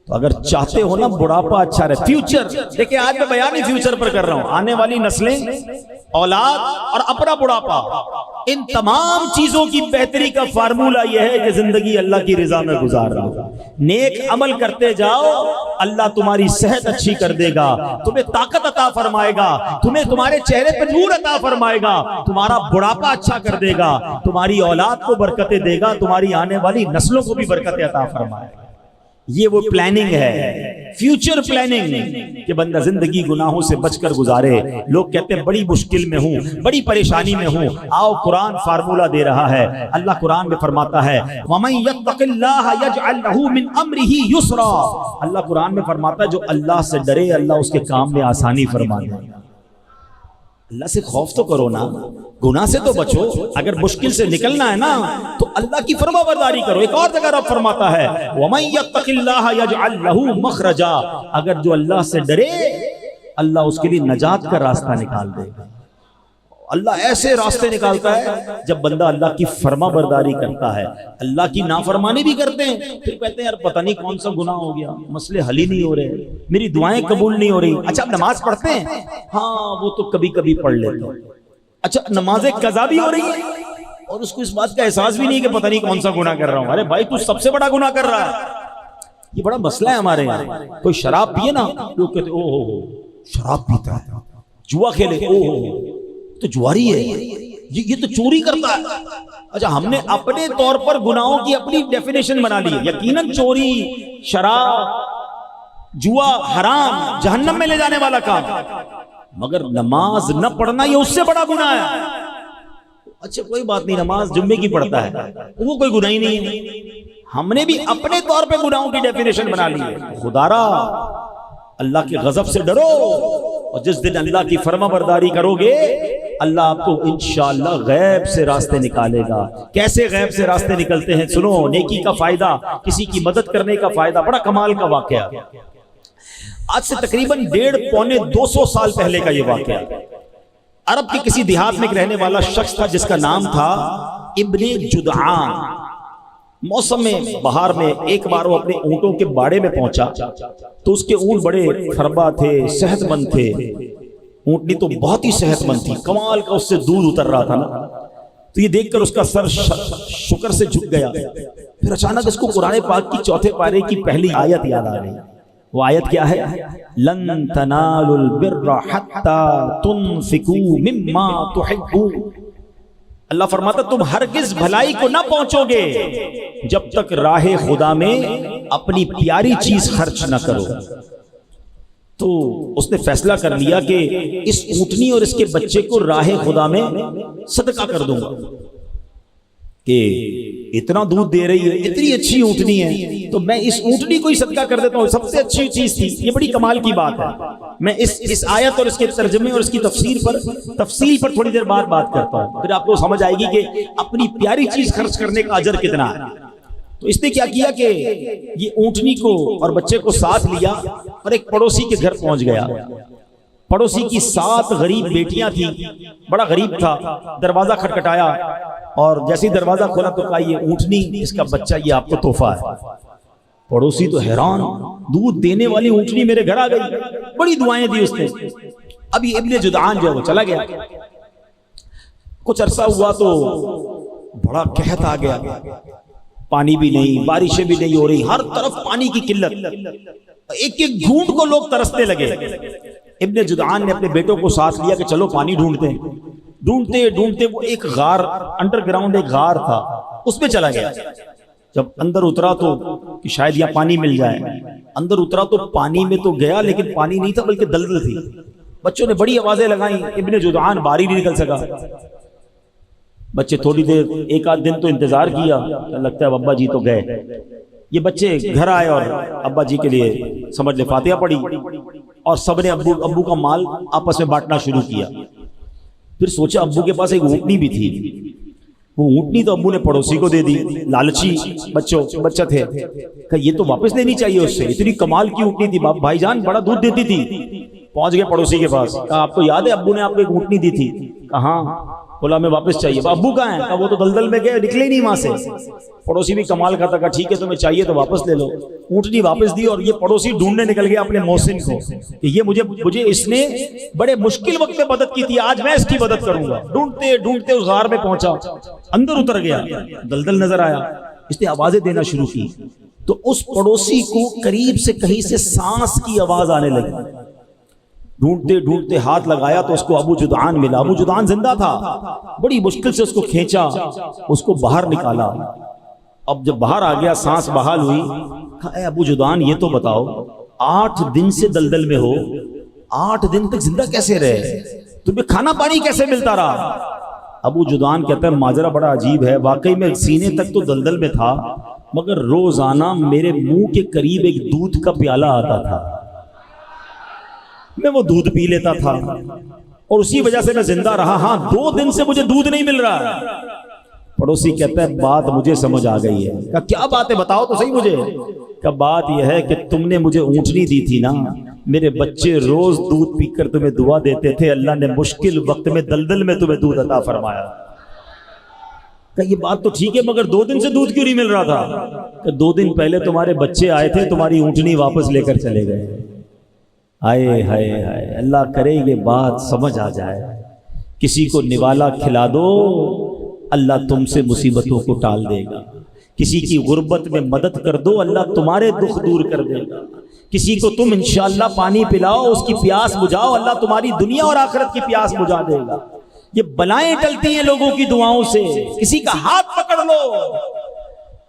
تو اگر چاہتے ہو نا بڑھاپا اچھا رہے، فیوچر دیکھیں آج میں بیان ہی فیوچر پر کر رہا ہوں، آنے والی نسلیں، اولاد اور اپنا بڑھاپا، ان تمام چیزوں کی بہتری کا فارمولہ یہ ہے کہ زندگی اللہ کی رضا میں گزار رہا ہو، نیک عمل کرتے جاؤ، اللہ تمہاری صحت اچھی کر دے گا، تمہیں طاقت عطا فرمائے گا، تمہیں تمہارے چہرے پہ نور عطا فرمائے گا، تمہارا بڑھاپا اچھا کر دے گا، تمہاری اولاد کو برکتیں دے گا، تمہاری آنے والی نسلوں کو بھی برکتیں عطا فرمائے گا۔ یہ وہ پلاننگ ہے، فیوچر پلاننگ، کہ بندہ زندگی گناہوں سے بچ کر گزارے۔ لوگ کہتے ہیں بڑی مشکل میں ہوں، بڑی پریشانی میں ہوں، آؤ قرآن فارمولہ دے رہا ہے۔ اللہ قرآن میں فرماتا ہے وَمَن يَتَّقِ اللَّهَ يَجْعَلْ لَهُ مِنْ أَمْرِهِ يُسْرًا، اللہ قرآن میں فرماتا ہے جو اللہ سے ڈرے اللہ اس کے کام میں آسانی فرما دے۔ اللہ سے خوف تو کرو نا، گناہ سے تو بچو، اگر مشکل سے نکلنا ہے نا تو اللہ کی فرما برداری کرو۔ ایک اور جگہ رب فرماتا ہے وَمَن يَتَّقِ اللَّهَ يَجْعَلْ لَهُ مَخْرَجًا، اگر جو اللہ سے ڈرے اللہ اس کے لیے نجات کا راستہ نکال دے گا۔ اللہ ایسے راستے نکالتا ہے جب بندہ اللہ کی فرما برداری کرتا ہے. اللہ کی نافرمانی بھی کرتے ہیں, پھر کہتے ہیں یار پتہ نہیں کون سا گناہ ہو گیا, مسئلے حل ہی نہیں ہو رہے, میری دعائیں قبول نہیں ہو رہی. اچھا اب نماز پڑھتے ہیں؟ ہاں وہ تو کبھی کبھی پڑھ لیتے ہیں. اچھا نمازیں قضا بھی ہو رہی ہیں اور اس کو اس بات کا احساس بھی نہیں کہ پتہ نہیں کون سا گناہ کر رہا ہوں. ارے بھائی تو سب سے بڑا گناہ کر رہا ہے. یہ بڑا مسئلہ ہے ہمارے یہاں. کوئی شراب پیے نا, لوگ کہتے او ہو شراب پیتا ہے, جوا کھیلے او ہو تو جواری ہے, یہ تو چوری کرتا ہے. اچھا ہم نے اپنے طور پر گناہوں کی اپنی ڈیفینیشن بنا لی ہے. یقیناً چوری, شراب, جوا حرام, جہنم میں لے جانے والا کام, مگر نماز نہ پڑھنا یہ اس سے بڑا گناہ ہے. اچھا کوئی بات نہیں, نماز جمعے کی پڑھتا ہے وہ کوئی گناہ ہی نہیں ہے. ہم نے بھی اپنے طور پہ گناہوں کی ڈیفینیشن بنا لی ہے. خدارا اللہ کے غضب سے ڈرو, اور جس دن اللہ کی فرما برداری کرو گے اللہ آپ کو انشاءاللہ غیب سے راستے نکالے گا. کیسے غیب سے راستے نکلتے ہیں سنو. نیکی کا فائدہ, کسی کی مدد کرنے کا فائدہ, بڑا کمال کا واقعہ. آج سے تقریباً 150-200 سال پہلے کا یہ واقعہ. عرب کے کسی دیہات میں ایک رہنے والا شخص تھا جس کا نام تھا ابن جدعان. موسم بہار میں ایک بار وہ اپنے اونٹوں کے باڑے میں پہنچا تو اس کے اونٹ بڑے فربا تھے, صحت مند تھے. اونٹنی تو بہت ہی صحت مند تھی, کمال کا اس سے دودھ اتر رہا تھا نا. تو یہ دیکھ کر اس کا سر شکر سے جھک گیا. پھر اچانک اس کو قرآن پاک کی 4 پارے کی پہلی آیت یاد آ گئی. وہ آیت کیا ہے؟ لن تنالوا البر حتى تنفقوا مما تحبون. اللہ فرماتا تم ہرگز بھلائی کو نہ پہنچو گے جب تک راہ خدا میں اپنی پیاری چیز خرچ نہ کرو. تو اس نے فیصلہ کر لیا کہ اس اونٹنی اور اس کے بچے کو راہ خدا میں صدقہ کر دوں گا. کہ اتنا دودھ دے رہی ہے, اتنی اچھی اونٹنی ہے, تو میں اس اونٹنی کو ہی صدقہ کر دیتا ہوں. سب سے اچھی چیز تھی. یہ بڑی کمال کی بات ہے. میں اس آیت اور اس کے ترجمے اور اس کی تفصیل پر تھوڑی دیر بعد بات کرتا ہوں, پھر آپ کو سمجھ آئے گی کہ اپنی پیاری چیز خرچ کرنے کا اجر کتنا ہے. تو اس نے کیا کیا کہ یہ اونٹنی کو اور بچے کو ساتھ لیا اور ایک پڑوسی کے گھر پہنچ گیا. پڑوسی کی 7 غریب بیٹیاں تھیں, بڑا غریب تھا. دروازہ کھٹکھٹایا اور جیسے دروازہ کھولا تو کہا یہ اونٹنی, اس کا بچہ, یہ آپ کو تحفہ ہے. پڑوسی تو حیران, دودھ دینے والی اونٹنی میرے گھر آ گئی. بڑی دعائیں دی اس نے. اب یہ ابن جدعان جو ہے وہ چلا گیا. کچھ عرصہ ہوا تو بڑا قحط آ گیا. پانی بھی نہیں, بارشیں بھی نہیں ہو رہی, ہر طرف پانی کی قلت. ایک ایک گھونٹ کو لوگ ترسنے لگے. ابن جدعان نے اپنے بیٹوں کو ساتھ لیا کہ چلو پانی ڈھونڈتے ہیں. ڈھونڈتے ڈھونڈتے وہ ایک غار, انڈر گراؤنڈ ایک غار تھا, اس میں چلا گیا. جب اندر اترا تو کہ شاید یہاں پانی مل جائے, اندر اترا تو پانی میں تو گیا لیکن پانی نہیں تھا بلکہ دلدل تھی. بچوں نے بڑی آوازیں لگائیں, ابن جدعان باہر ہی نہیں نکل سکا. بچے تھوڑی دیر, 1-8 دن تو انتظار کیا, لگتا ہے ابا جی تو گئے. یہ بچے گھر آئے اور ابا جی کے لیے سمجھ لے فاتحہ پڑھی اور سب نے ابو کا مال آپس میں بانٹنا شروع کیا. پھر سوچا ابو کے پاس ایک اونٹنی بھی تھی, وہ اونٹنی تو ابو نے پڑوسی کو دے دی. لالچی بچہ تھے, کہ یہ تو واپس لینی چاہیے اس سے, اتنی کمال کی اونٹنی تھی, بھائی جان بڑا دودھ دیتی تھی. پہنچ گئے پڑوسی کے پاس, کہا آپ کو یاد ہے ابو نے آپ کو ایک اونٹنی دی تھی؟ کہاں. بولا میں واپس چاہیے. ابو کہاں ہیں؟ کہا وہ تو دلدل میں گئے, نکلے نہیں وہاں سے. پڑوسی بھی کمال کا تھا, کہا ٹھیک ہے تمہیں چاہیے تو واپس لے لو. اونٹنی واپس دی اور یہ پڑوسی ڈھونڈنے نکل گیا اپنے محسن کو کہ یہ مجھے اس نے بڑے مشکل وقت میں مدد کی تھی, آج میں اس کی مدد کروں گا. ڈھونڈتے ڈھونڈتے اس غار میں پہنچا, اندر اتر گیا, دلدل نظر آیا. اس نے آوازیں دینا شروع کی تو اس پڑوسی کو قریب سے کہیں سے سانس کی آواز آنے لگی. ڈھونڈتے ڈھونڈتے ہاتھ لگایا تو اس کو ابو جدعان ملا. ابو جدعان زندہ تھا. بڑی مشکل سے اس کو کھینچا, اس کو باہر نکالا. اب جب باہر آ گیا, سانس بحال ہوئی, کہا اے ابو جدعان یہ تو بتاؤ 8 دن سے دلدل میں ہو, 8 دن تک زندہ کیسے رہے, تمہیں کھانا پانی کیسے ملتا رہا؟ ابو جدعان کہتا ہے ماجرا بڑا عجیب ہے. واقعی میں سینے تک تو دلدل میں تھا, مگر روزانہ میرے منہ کے قریب ایک دودھ کا پیالہ آتا تھا, میں وہ دودھ پی لیتا تھا اور اسی وجہ سے میں زندہ رہا. ہاں 2 دن سے مجھے دودھ نہیں مل رہا. پڑوسی کہتا ہے بات مجھے سمجھ آ گئی ہے. کہا کیا بات ہے, بتاؤ تو صحیح مجھے. کہ بات یہ ہے کہ تم نے مجھے اونٹنی دی تھی نا, میرے بچے روز دودھ پی کر تمہیں دعا دیتے تھے، اللہ نے مشکل وقت میں دلدل میں تمہیں دودھ عطا فرمایا۔ کہ یہ بات تو ٹھیک ہے مگر 2 دن سے دودھ کیوں نہیں مل رہا تھا؟ کہ 2 دن پہلے تمہارے بچے آئے تھے، تمہاری اونٹنی واپس لے کر چلے گئے۔ ہائے ہائے ہائے، اللہ کرے یہ بات سمجھ آ جائے۔ کسی کو نوالا کھلا دو، اللہ تم سے مصیبتوں کو ٹال دے گا۔ کسی کی غربت میں مدد کر دو، اللہ تمہارے دکھ دور کر دے گا۔ کسی کو تم انشاءاللہ پانی پلاؤ، اس کی پیاس بجھاؤ، اللہ تمہاری دنیا اور آخرت کی پیاس بجھا دے گا۔ یہ بلائیں ٹلتی ہیں لوگوں کی دعاؤں سے، کسی کا ہاتھ پکڑ لو،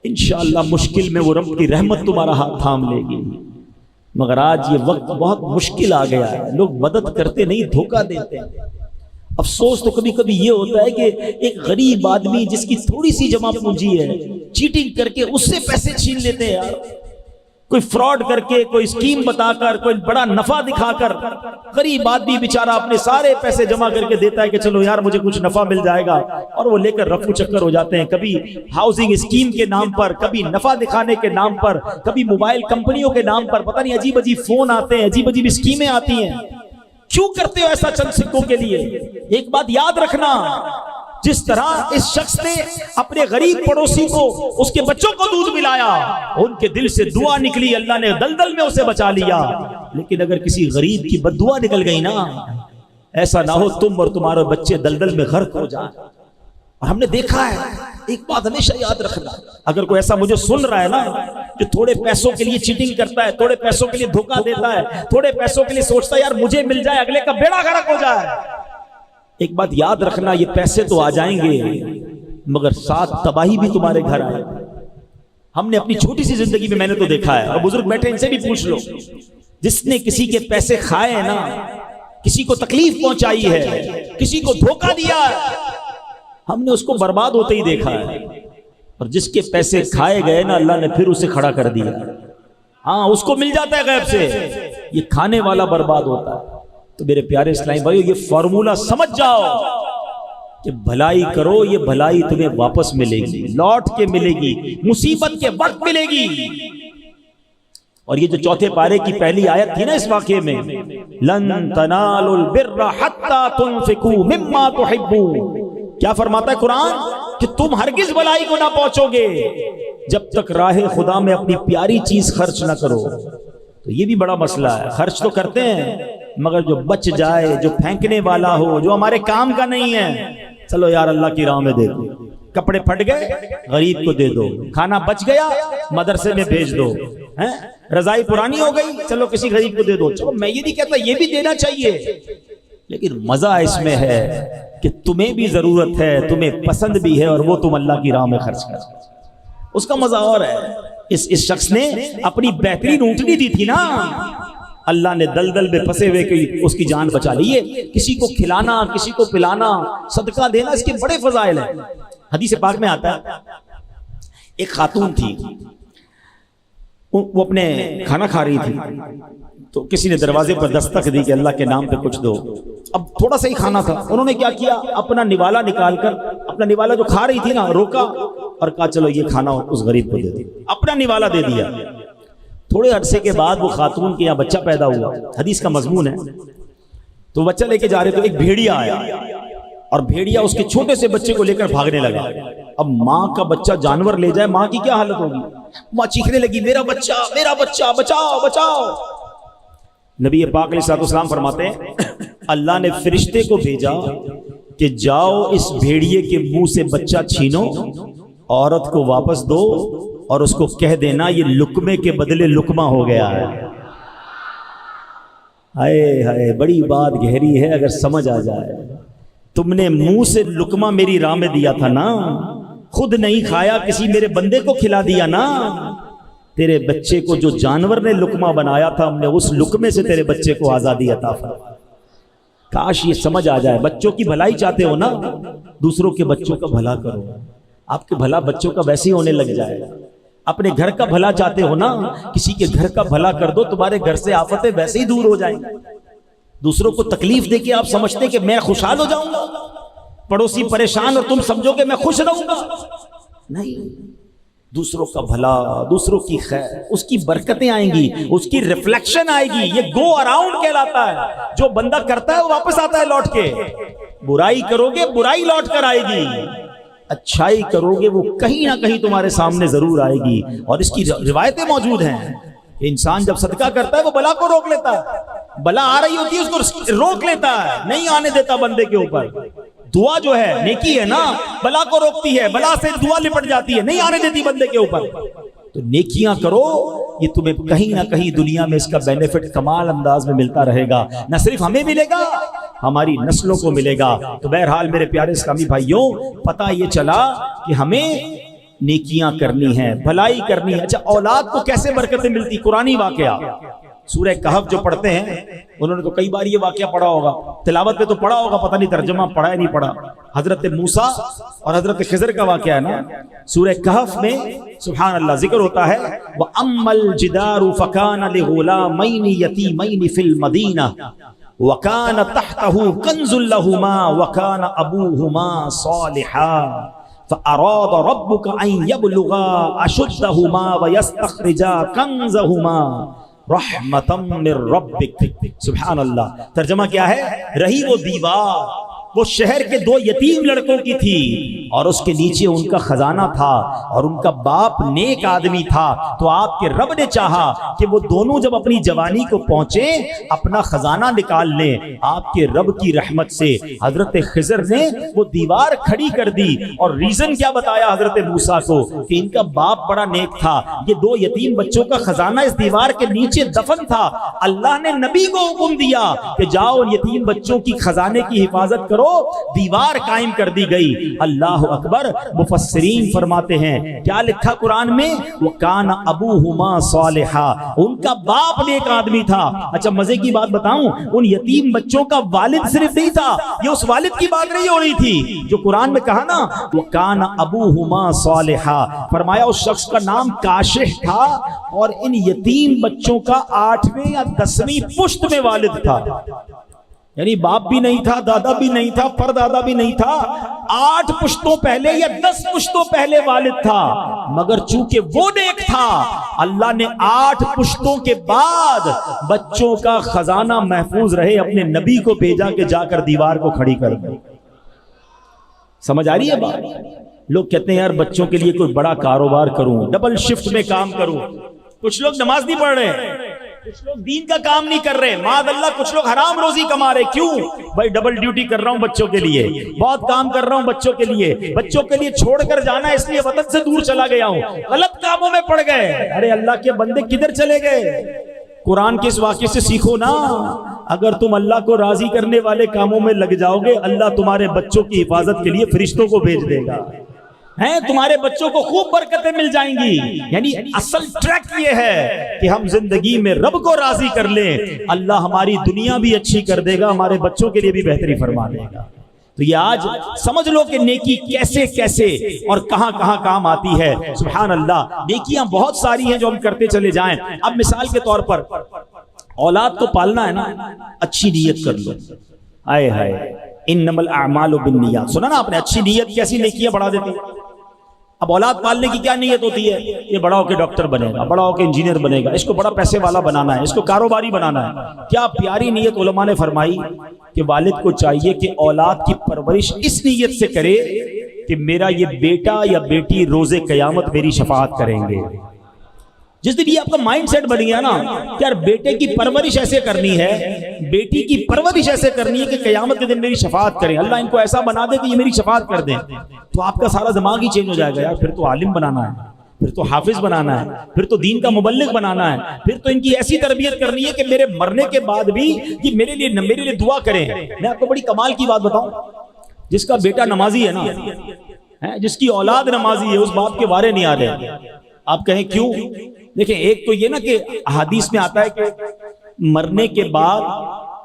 انشاءاللہ مشکل میں وہ رب کی رحمت تمہارا ہاتھ تھام لے گی۔ مگر آج یہ وقت بہت مشکل آ گیا ہے، لوگ مدد کرتے نہیں، دھوکہ دیتے ہیں۔ افسوس تو کبھی کبھی یہ ہوتا ہے کہ ایک غریب آدمی جس کی تھوڑی سی جمع پونجی ہے، چیٹنگ کر کے اس سے پیسے چھین لیتے ہیں یار، کوئی فراڈ کر کے، کوئی اسکیم بتا کر، کوئی بڑا نفع دکھا کر، غریب آدمی بیچارہ اپنے سارے پیسے جمع کر کے دیتا ہے کہ چلو یار مجھے کچھ نفع مل جائے گا، اور وہ لے کر رفو چکر ہو جاتے ہیں، کبھی ہاؤسنگ اسکیم کے نام پر، کبھی نفع دکھانے کے نام پر، کبھی موبائل کمپنیوں کے نام پر، پتہ نہیں عجیب عجیب فون آتے ہیں، عجیب عجیب اسکیمیں آتی ہیں۔ کیوں کرتے ہو ایسا چند سکوں کے لیے؟ ایک بات یاد رکھنا، جس طرح اس شخص نے اپنے غریب پڑوسی کو، اس کے بچوں کو دودھ پلایا، ان کے دل سے دعا نکلی، اللہ نے دلدل میں اسے بچا لیا۔ لیکن اگر کسی غریب کی بد دعا نکل گئی نا، ایسا نہ ہو تم اور تمہارے بچے دلدل میں غرق ہو جائیں۔ اور ہم نے دیکھا ہے، ایک بات ہمیشہ یاد رکھنا، اگر کوئی ایسا مجھے سن رہا ہے نا جو تھوڑے پیسوں کے لیے چیٹنگ کرتا ہے، تھوڑے پیسوں کے لیے دھوکہ دیتا ہے، تھوڑے پیسوں کے لیے سوچتا ہے یار مجھے مل جائے، اگلے کا بیڑا غرق ہو جائے، ایک بات یاد رکھنا، یہ پیسے تو آ جائیں گے مگر ساتھ تباہی بھی تمہارے گھر آئے۔ ہم نے اپنی چھوٹی سی زندگی میں، میں نے تو دیکھا ہے، اور بزرگ بیٹھے ان سے بھی پوچھ لو، جس نے کسی کے پیسے کھائے ہیں نا، کسی کو تکلیف پہنچائی ہے، کسی کو دھوکہ دیا ہے، ہم نے اس کو برباد ہوتے ہی دیکھا ہے۔ اور جس کے پیسے کھائے گئے نا، اللہ نے پھر اسے کھڑا کر دیا۔ ہاں اس کو مل جاتا ہے غیب سے، یہ کھانے والا برباد ہوتا ہے۔ تو میرے پیارے اسلامی بھائیو، یہ فارمولہ سمجھ جاؤ کہ بھلائی کرو، یہ بھلائی تمہیں واپس ملے گی، لوٹ کے ملے گی، مصیبت کے وقت ملے گی۔ اور یہ جو چوتھے پارے کی پہلی آیت تھی نا اس واقعے میں، لن تنالوا البر حتى تنفقوا مما تحبون، کیا فرماتا ہے قرآن؟ کہ تم ہرگز بھلائی کو نہ پہنچو گے جب تک راہ خدا میں اپنی پیاری چیز خرچ نہ کرو۔ تو یہ بھی بڑا مسئلہ ہے، خرچ تو کرتے ہیں مگر جو بچ جائے، جو پھینکنے والا ہو، جو ہمارے کام کا نہیں ہے، چلو یار اللہ کی راہ میں دے دو، کپڑے پھٹ گئے غریب کو دے دو، کھانا بچ گیا مدرسے میں بھیج دو، رضائی پرانی ہو گئی چلو کسی غریب کو دے دو۔ چلو میں یہ نہیں کہتا یہ بھی دینا چاہیے، لیکن مزہ اس میں ہے کہ تمہیں بھی ضرورت ہے، تمہیں پسند بھی ہے، اور وہ تم اللہ کی راہ میں خرچ کر، اس کا مزہ اور ہے۔ اس شخص نے اپنی بہترین اونٹنی دی تھی نا، اللہ نے دلدل میں پھنسے ہوئے اس کی جان بچا لی۔ کسی کو کھلانا، کسی کو پلانا، صدقہ دینا، اس کے بڑے فضائل ہیں۔ حدیث پاک میں آتا ہے ایک خاتون تھی، وہ اپنے کھانا کھا رہی تھی، تو کسی نے دروازے پر دستک دی کہ اللہ کے نام پہ کچھ دو۔ اب تھوڑا سا ہی کھانا تھا، انہوں نے کیا کیا، اپنا نوالا نکال کر، اپنا نوالا جو کھا رہی تھی نا روکا اور کہا چلو یہ کھانا اس غریب کو دے دو، اپنا نوالا دے دیا۔ تھوڑے عرصے کے بعد وہ خاتون کے یہاں بچہ پیدا ہوا، حدیث کا مضمون ہے، تو بچہ لے کے جا رہے تو ایک بھیڑیا آیا، اور بھیڑیا اس کے چھوٹے سے بچے کو لے کر بھاگنے لگا۔ اب ماں کا بچہ جانور لے جائے، ماں کی کیا حالت ہوگی؟ ماں چیخنے لگی میرا بچہ، میرا بچہ، بچاؤ بچاؤ۔ نبی پاک علیہ السلام فرماتے ہیں اللہ نے فرشتے کو بھیجا کہ جاؤ اس بھیڑیے کے منہ سے بچہ چھینو، عورت کو واپس دو، اور اس کو کہہ دینا یہ لقمے کے بدلے لقمہ ہو گیا ہے۔ ہائے ہائے، بڑی بات گہری ہے اگر سمجھ آ جائے۔ تم نے منہ سے لقمہ میری راہ میں دیا تھا نا، خود نہیں کھایا، کسی میرے بندے کو کھلا دیا نا۔ تیرے بچے کو جو جانور نے لقمہ بنایا تھا، ہم نے اس لقمے سے تیرے بچے کو آزادی عطا فرمائی۔ کاش یہ سمجھ آ جائے۔ بچوں کی بھلائی چاہتے ہو نا، دوسروں کے بچوں کا بھلا کرو، آپ کے بھلا بچوں کا ویسے ہی ہونے لگ جائے گا۔ اپنے گھر کا بھلا چاہتے ہو نا، کسی کے گھر کا بھلا کر دو، تمہارے گھر سے آفتیں ویسے ہی دور ہو جائیں گی۔ دوسروں کو تکلیف دے کے آپ سمجھتے کہ میں خوشحال ہو جاؤں گا، پڑوسی پریشان اور تم سمجھو کہ میں خوش رہوں گا، نہیں۔ دوسروں کا بھلا، دوسروں کی خیر، اس کی برکتیں آئیں گی، اس کی ریفلیکشن آئے گی. یہ گو اراؤنڈ کہلاتا ہے. جو بندہ کرتا ہے وہ واپس آتا ہے لوٹ کے. برائی کرو گے برائی لوٹ کر آئے گی، اچھائی کرو گے وہ کہیں نہ کہیں تمہارے سامنے ضرور آئے گی. اور اس کی روایتیں موجود ہیں. انسان جب صدقہ کرتا ہے وہ بلا کو روک لیتا ہے. بلا آ رہی ہوتی ہے اس کو روک لیتا ہے، نہیں آنے دیتا بندے کے اوپر. دعا جو ہے نیکی ہے نا، بلا کو روکتی ہے، بلا سے دعا لپٹ جاتی ہے، نہیں آنے دیتی بندے کے اوپر. تو نیکیاں کرو، یہ تمہیں کہیں نہ کہیں دنیا میں اس کا بینیفٹ کمال انداز میں ملتا رہے گا. نہ صرف ہمیں ملے گا، ہماری نسلوں کو ملے گا. تو بہرحال میرے پیارے اسلامی بھائیوں، پتہ یہ چلا کہ ہمیں نیکیاں کرنی ہیں، بھلائی کرنی ہے. اچھا، اولاد کو کیسے برکتیں ملتی؟ قرآنی واقعہ سورہ کہف جو پڑھتے ہیں انہوں نے تو کئی بار یہ واقعہ پڑھا ہوگا، تلاوت پہ تو پڑھا ہوگا، پتہ نہیں ترجمہ پڑھا ہے نہیں پڑھا. حضرت موسیٰ اور حضرت خضر کا واقعہ ہے نا. سورہ کہف میں سبحان اللہ ذکر ہوتا ہے، وَأَمَّا الْجِدَارُ فَكَانَ لِغُلَامَيْنِ يَتِيمَيْنِ فِي الْمَدِينَةِ وَكَانَ تَحْتَهُ كَنْزٌ لَهُمَا وَكَانَ أَبُوهُمَا صَالِحًا فَأَرَادَ رَبُّكَ أَن يَبْلُغَا أَشُدَّهُمَا وَيَسْتَخْرِجَا كَنْزَهُمَا رحمتم من ربک. سبحان اللہ. ترجمہ کیا ہے؟ رہی وہ دیوار وہ شہر کے دو یتیم لڑکوں کی تھی اور اس کے نیچے ان کا خزانہ تھا اور ان کا باپ نیک آدمی تھا. تو آپ کے رب نے چاہا کہ وہ دونوں جب اپنی جوانی کو پہنچے اپنا خزانہ نکال لیں. آپ کے رب کی رحمت سے حضرت خضر نے وہ دیوار کھڑی کر دی. اور ریزن کیا بتایا حضرت موسیٰ کو کہ ان کا باپ بڑا نیک تھا. یہ دو یتیم بچوں کا خزانہ اس دیوار کے نیچے دفن تھا. اللہ نے نبی کو حکم دیا کہ جاؤ ان یتیم بچوں کی خزانے کی حفاظت کرو. دیوار قائم کر دی گئی. اللہ اکبر. مفسرین فرماتے ہیں کیا لکھا قرآن میں؟ وَكَانَ أَبُوهُمَا صَالِحًا، ان کا باپ نیک آدمی تھا. اچھا مزے کی بات بتاؤں، ان یتیم بچوں کا والد صرف نہیں تھا، یہ اس والد کی بات نہیں ہو رہی تھی جو قرآن میں کہا نا وَكَانَ أَبُوهُمَا صَالِحًا. فرمایا اس شخص کا نام کاشح تھا اور ان یتیم بچوں کا 8ویں یا 10ویں پشت میں والد تھا. یعنی باپ بھی نہیں تھا، دادا بھی نہیں تھا، پر دادا بھی نہیں تھا، 8 پشتوں پہلے یا 10 پشتوں پہلے والد تھا. مگر چونکہ وہ نیک تھا اللہ نے 8 پشتوں کے بعد بچوں کا خزانہ محفوظ رہے اپنے نبی کو بھیجا کہ جا کر دیوار کو کھڑی کر دے. سمجھ آ رہی ہے بات؟ لوگ کہتے ہیں یار بچوں کے لیے کوئی بڑا کاروبار کروں، ڈبل شفٹ میں کام کروں. کچھ لوگ نماز نہیں پڑھ رہے، کچھ لوگ دین کا کام نہیں کر رہے، معاذ اللہ کچھ لوگ حرام روزی کما رہے. کیوں بھائی؟ ڈبل ڈیوٹی کر رہا ہوں بچوں کے لیے، بہت کام کر رہا ہوں بچوں کے لیے، بچوں کے لیے چھوڑ کر جانا اس لیے وطن سے دور چلا گیا ہوں، غلط کاموں میں پڑ گئے. ارے اللہ کے بندے کدھر چلے گئے؟ قرآن کے اس واقعے سے سیکھو نا. اگر تم اللہ کو راضی کرنے والے کاموں میں لگ جاؤ گے اللہ تمہارے بچوں کی حفاظت کے لیے فرشتوں کو بھیج دے گا. ہیں تمہارے بچوں کو خوب برکتیں مل جائیں گی. یعنی اصل ٹریک یہ ہے کہ ہم زندگی میں رب کو راضی کر لیں، اللہ ہماری دنیا بھی اچھی کر دے گا، ہمارے بچوں کے لیے بھی بہتری فرما دے گا. تو یہ آج سمجھ لو کہ نیکی کیسے کیسے اور کہاں کہاں کام آتی ہے. سبحان اللہ. نیکیاں بہت ساری ہیں جو ہم کرتے چلے جائیں. اب مثال کے طور پر اولاد کو پالنا ہے نا، اچھی نیت کر لو. آئے ہائے انما الاعمال بالنیات. سنا نا آپ نے؟ اچھی نیت کیسی نیکیاں بڑھا دیتی ہے. اب اولاد پالنے کی کیا نیت ہوتی ہے؟ یہ بڑا ہو کے ڈاکٹر بنے گا، بڑا ہو کے انجینئر بنے گا، اس کو بڑا پیسے والا بنانا ہے، اس کو کاروباری بنانا ہے. کیا پیاری نیت علماء نے فرمائی کہ والد کو چاہیے کہ اولاد کی پرورش اس نیت سے کرے کہ میرا یہ بیٹا یا بیٹی روز قیامت میری شفاعت کریں گے. جس دن یہ آپ کا مائنڈ سیٹ بن گیا نا کہ یار بیٹے کی پرورش ایسے کرنی ہے، بیٹی کی پرورش ایسے کرنی ہے کہ قیامت کے دن میری شفاعت کریں، اللہ ان کو ایسا بنا دے کہ یہ میری شفاعت کر دیں، تو آپ کا سارا دماغ ہی چینج ہو جائے گا. یار پھر تو عالم بنانا ہے، پھر تو حافظ بنانا ہے، پھر تو دین کا مبلغ بنانا ہے، پھر تو ان کی ایسی تربیت کرنی ہے کہ میرے مرنے کے بعد بھی یہ میرے لیے دعا کریں. میں آپ کو بڑی کمال کی بات بتاؤں، جس کا بیٹا نمازی ہے نا، جس کی اولاد نمازی ہے، اس باپ کے وارے نہیں آ رہے. آپ کہیں کیوں؟ دیکھیں ایک تو یہ نا کہ حدیث میں آتا ہے کہ مرنے کے بعد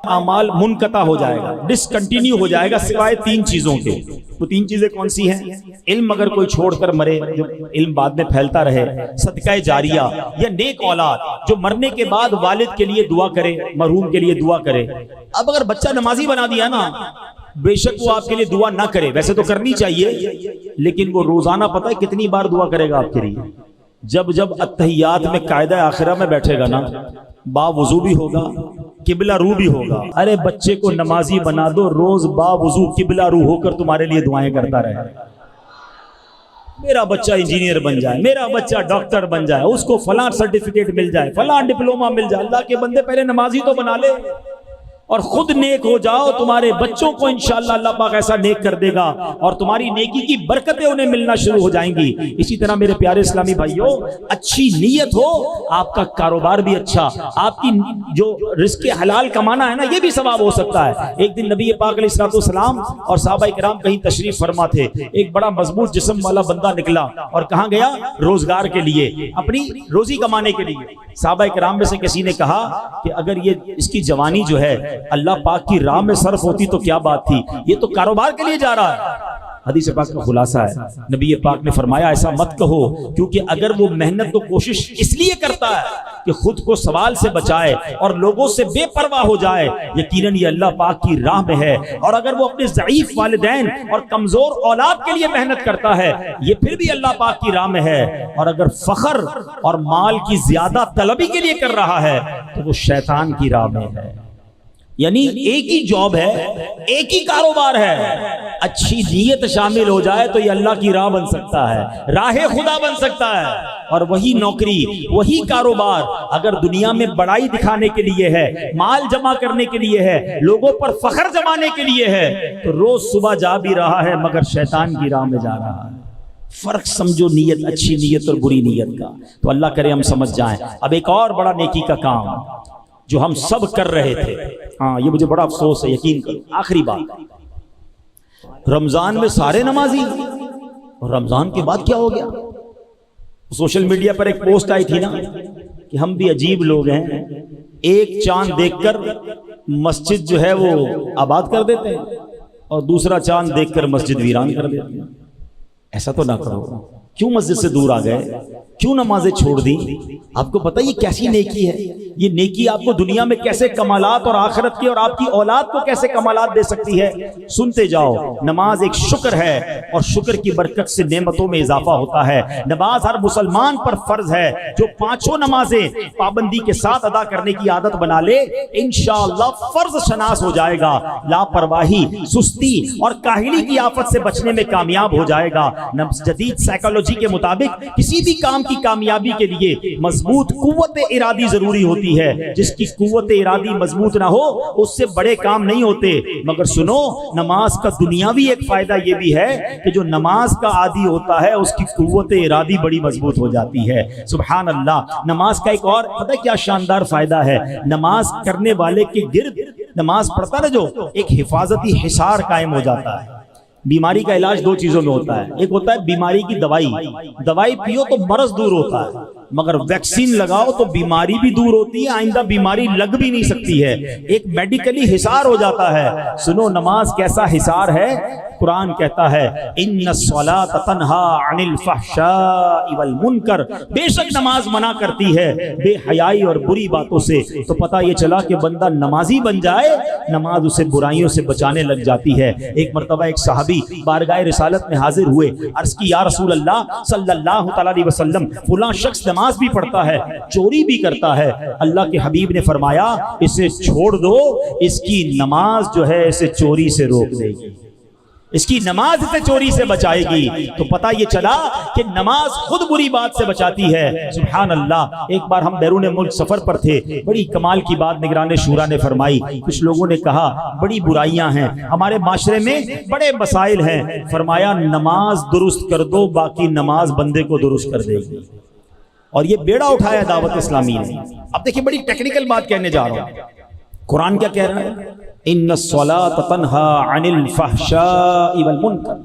اعمال منقطع ہو جائے گا، ڈسکنٹینیو ہو جائے گا سوائے 3 چیزوں کے. وہ 3 چیزیں کون سی ہیں؟ علم اگر کوئی چھوڑ کر مرے جو علم بعد میں پھیلتا رہے، صدقہ جاریہ یا نیک اولاد جو مرنے کے بعد والد کے لیے دعا کرے، مرحوم کے لیے دعا کرے. اب اگر بچہ نمازی بنا دیا نا بے شک وہ آپ کے لیے دعا نہ کرے، ویسے تو کرنی چاہیے، لیکن وہ روزانہ پتہ ہے کتنی بار دعا کرے گا آپ کے لیے؟ جب اتحیات میں قاعدہ آخرہ میں بیٹھے گا نا، با وضو بھی ہوگا، قبلہ رو بھی ہوگا۔ ارے بچے کو نمازی بنا دو، روز با وضو قبلہ رو ہو کر تمہارے لیے دعائیں کرتا رہے۔ میرا بچہ انجینئر بن جائے، میرا بچہ ڈاکٹر بن جائے، اس کو فلاں سرٹیفکیٹ مل جائے، فلاں ڈپلومہ مل جائے۔ اللہ کے بندے پہلے نمازی تو بنا لے اور خود نیک ہو جاؤ، تمہارے بچوں کو انشاءاللہ اللہ پاک ایسا نیک کر دے گا اور تمہاری نیکی کی برکتیں انہیں ملنا شروع ہو جائیں گی۔ اسی طرح میرے پیارے اسلامی بھائیوں، اچھی نیت ہو، آپ کا کاروبار بھی اچھا، آپ کی جو رزق حلال کمانا ہے نا، یہ بھی ثواب ہو سکتا ہے۔ ایک دن نبی پاک علیہ الصلوۃ والسلام اور صحابہ کرام کہیں تشریف فرما تھے، ایک بڑا مضبوط جسم والا بندہ نکلا اور کہاں گیا؟ روزگار کے لیے، اپنی روزی کمانے کے لیے۔ صحابہ کرام میں سے کسی نے کہا کہ اگر یہ اس کی جوانی جو ہے اللہ پاک کی راہ میں صرف ہوتی تو کیا بات تھی، یہ تو کاروبار کے لیے جا رہا ہے۔ حدیث پاک کا خلاصہ ہے، نبی پاک نے فرمایا ایسا مت کہو، کیونکہ اگر وہ محنت تو کوشش اس لیے کرتا ہے کہ خود کو سوال سے بچائے اور لوگوں سے بے پرواہ ہو جائے، یقیناً یہ اللہ پاک کی راہ میں ہے۔ اور اگر وہ اپنے ضعیف والدین اور کمزور اولاد کے لیے محنت کرتا ہے، یہ پھر بھی اللہ پاک کی راہ میں ہے۔ اور اگر فخر اور مال کی زیادہ طلبی کے لیے کر رہا ہے تو وہ شیطان کی راہ میں ہے۔ یعنی ایک ہی جاب ہے، ایک ہی کاروبار ہے، اچھی نیت شامل ہو جائے تو یہ اللہ کی راہ بن سکتا ہے، راہ خدا بن سکتا ہے۔ اور وہی نوکری، وہی کاروبار اگر دنیا میں بڑائی دکھانے کے لیے ہے، مال جمع کرنے کے لیے ہے، لوگوں پر فخر جمانے کے لیے ہے، تو روز صبح جا بھی رہا ہے مگر شیطان کی راہ میں جا رہا ہے۔ فرق سمجھو نیت، اچھی نیت اور بری نیت کا، تو اللہ کرے ہم سمجھ جائیں۔ اب ایک اور بڑا نیکی کا کام جو ہم سب کر رہے تھے، ہاں یہ مجھے بڑا افسوس ہے، یقین کرو۔ آخری بات، رمضان میں سارے نمازی، اور رمضان کے بعد کیا ہو گیا؟ سوشل میڈیا پر ایک پوسٹ آئی تھی نا کہ ہم بھی عجیب لوگ ہیں، ایک چاند دیکھ کر مسجد جو ہے وہ آباد کر دیتے ہیں اور دوسرا چاند دیکھ کر مسجد ویران کر دیتے ہیں۔ ایسا تو نہ کرو، کیوں مسجد سے دور آ گئے، کیوں نمازیں چھوڑ دی؟ آپ کو پتہ یہ کیسی نیکی ہے؟ یہ نیکی آپ کو دنیا میں کیسے کمالات اور آخرت کے اور آپ کی اولاد کو کیسے کمالات دے سکتی ہے؟ سنتے جاؤ۔ نماز ایک شکر ہے اور شکر کی برکت سے نعمتوں میں اضافہ ہوتا ہے۔ نماز ہر مسلمان پر فرض ہے، جو پانچوں نمازیں پابندی کے ساتھ ادا کرنے کی عادت بنا لے انشاءاللہ فرض شناس ہو جائے گا، لاپرواہی، سستی اور کاہلی کی آفت سے بچنے میں کامیاب ہو جائے گا۔ جدید سائیکالوجی کے مطابق کسی بھی کام کی کامیابی کے لیے مضبوط قوت ارادی ضروری ہوتی ہے، جس کی قوت ارادی مضبوط نہ ہو اس سے بڑے کام نہیں ہوتے۔ مگر سنو، نماز کا دنیاوی ایک فائدہ یہ بھی ہے کہ جو نماز کا عادی ہوتا ہے اس کی قوت ارادی بڑی مضبوط ہو جاتی ہے۔ سبحان اللہ۔ نماز کا ایک اور پتہ کیا شاندار فائدہ ہے؟ نماز کرنے والے کے گرد، نماز پڑھتا ہے جو، ایک حفاظتی حصار قائم ہو جاتا ہے۔ بیماری کا علاج دو چیزوں میں ہوتا ہے، ایک ہوتا ہے بیماری کی دوائی پیو تو مرض دور ہوتا ہے، مگر ویکسین لگاؤ تو بیماری بھی دور ہوتی ہے، آئندہ بیماری لگ بھی نہیں سکتی ہے، ایک میڈیکلی حصار ہو جاتا ہے۔ سنو نماز کیسا حصار ہے؟ قرآن کہتا ہے ان الصلاۃ تنہا عن الفحشاء والمنکر، بے شک نماز منع کرتی ہے بے حیائی اور بری باتوں سے۔ تو پتہ یہ چلا کہ بندہ نمازی بن جائے، نماز اسے برائیوں سے بچانے لگ جاتی ہے۔ ایک مرتبہ ایک صحابی بارگاہ رسالت میں حاضر ہوئے، عرض کی یا رسول اللہ صلی اللہ تعالی علیہ وسلم، فلاں شخص نماز بھی پڑھتا ہے، چوری بھی کرتا ہے۔ اللہ کے حبیب نے فرمایا اسے چھوڑ دو، اس کی نماز جو ہے اسے چوری سے روک دے گی، اس کی نماز اسے چوری سے بچائے گی۔ تو پتہ یہ چلا کہ نماز خود بری بات سے بچاتی ہے۔ سبحان اللہ۔ ایک بار ہم بیرون ملک سفر پر تھے، بڑی کمال کی بات نگران شورا نے فرمائی۔ کچھ لوگوں نے کہا بڑی برائیاں ہیں ہمارے معاشرے میں، بڑے مسائل ہیں، فرمایا نماز درست کر دو، باقی نماز بندے کو درست کر دے گی۔ اور یہ بیڑا اٹھایا دعوت اسلامی نے۔ اب دیکھیں بڑی ٹیکنیکل بات کہنے جا رہا ہوں، قرآن کیا کہہ رہا ہے؟ ان الصلاۃ تنہا عن الفحشاء والمنکر،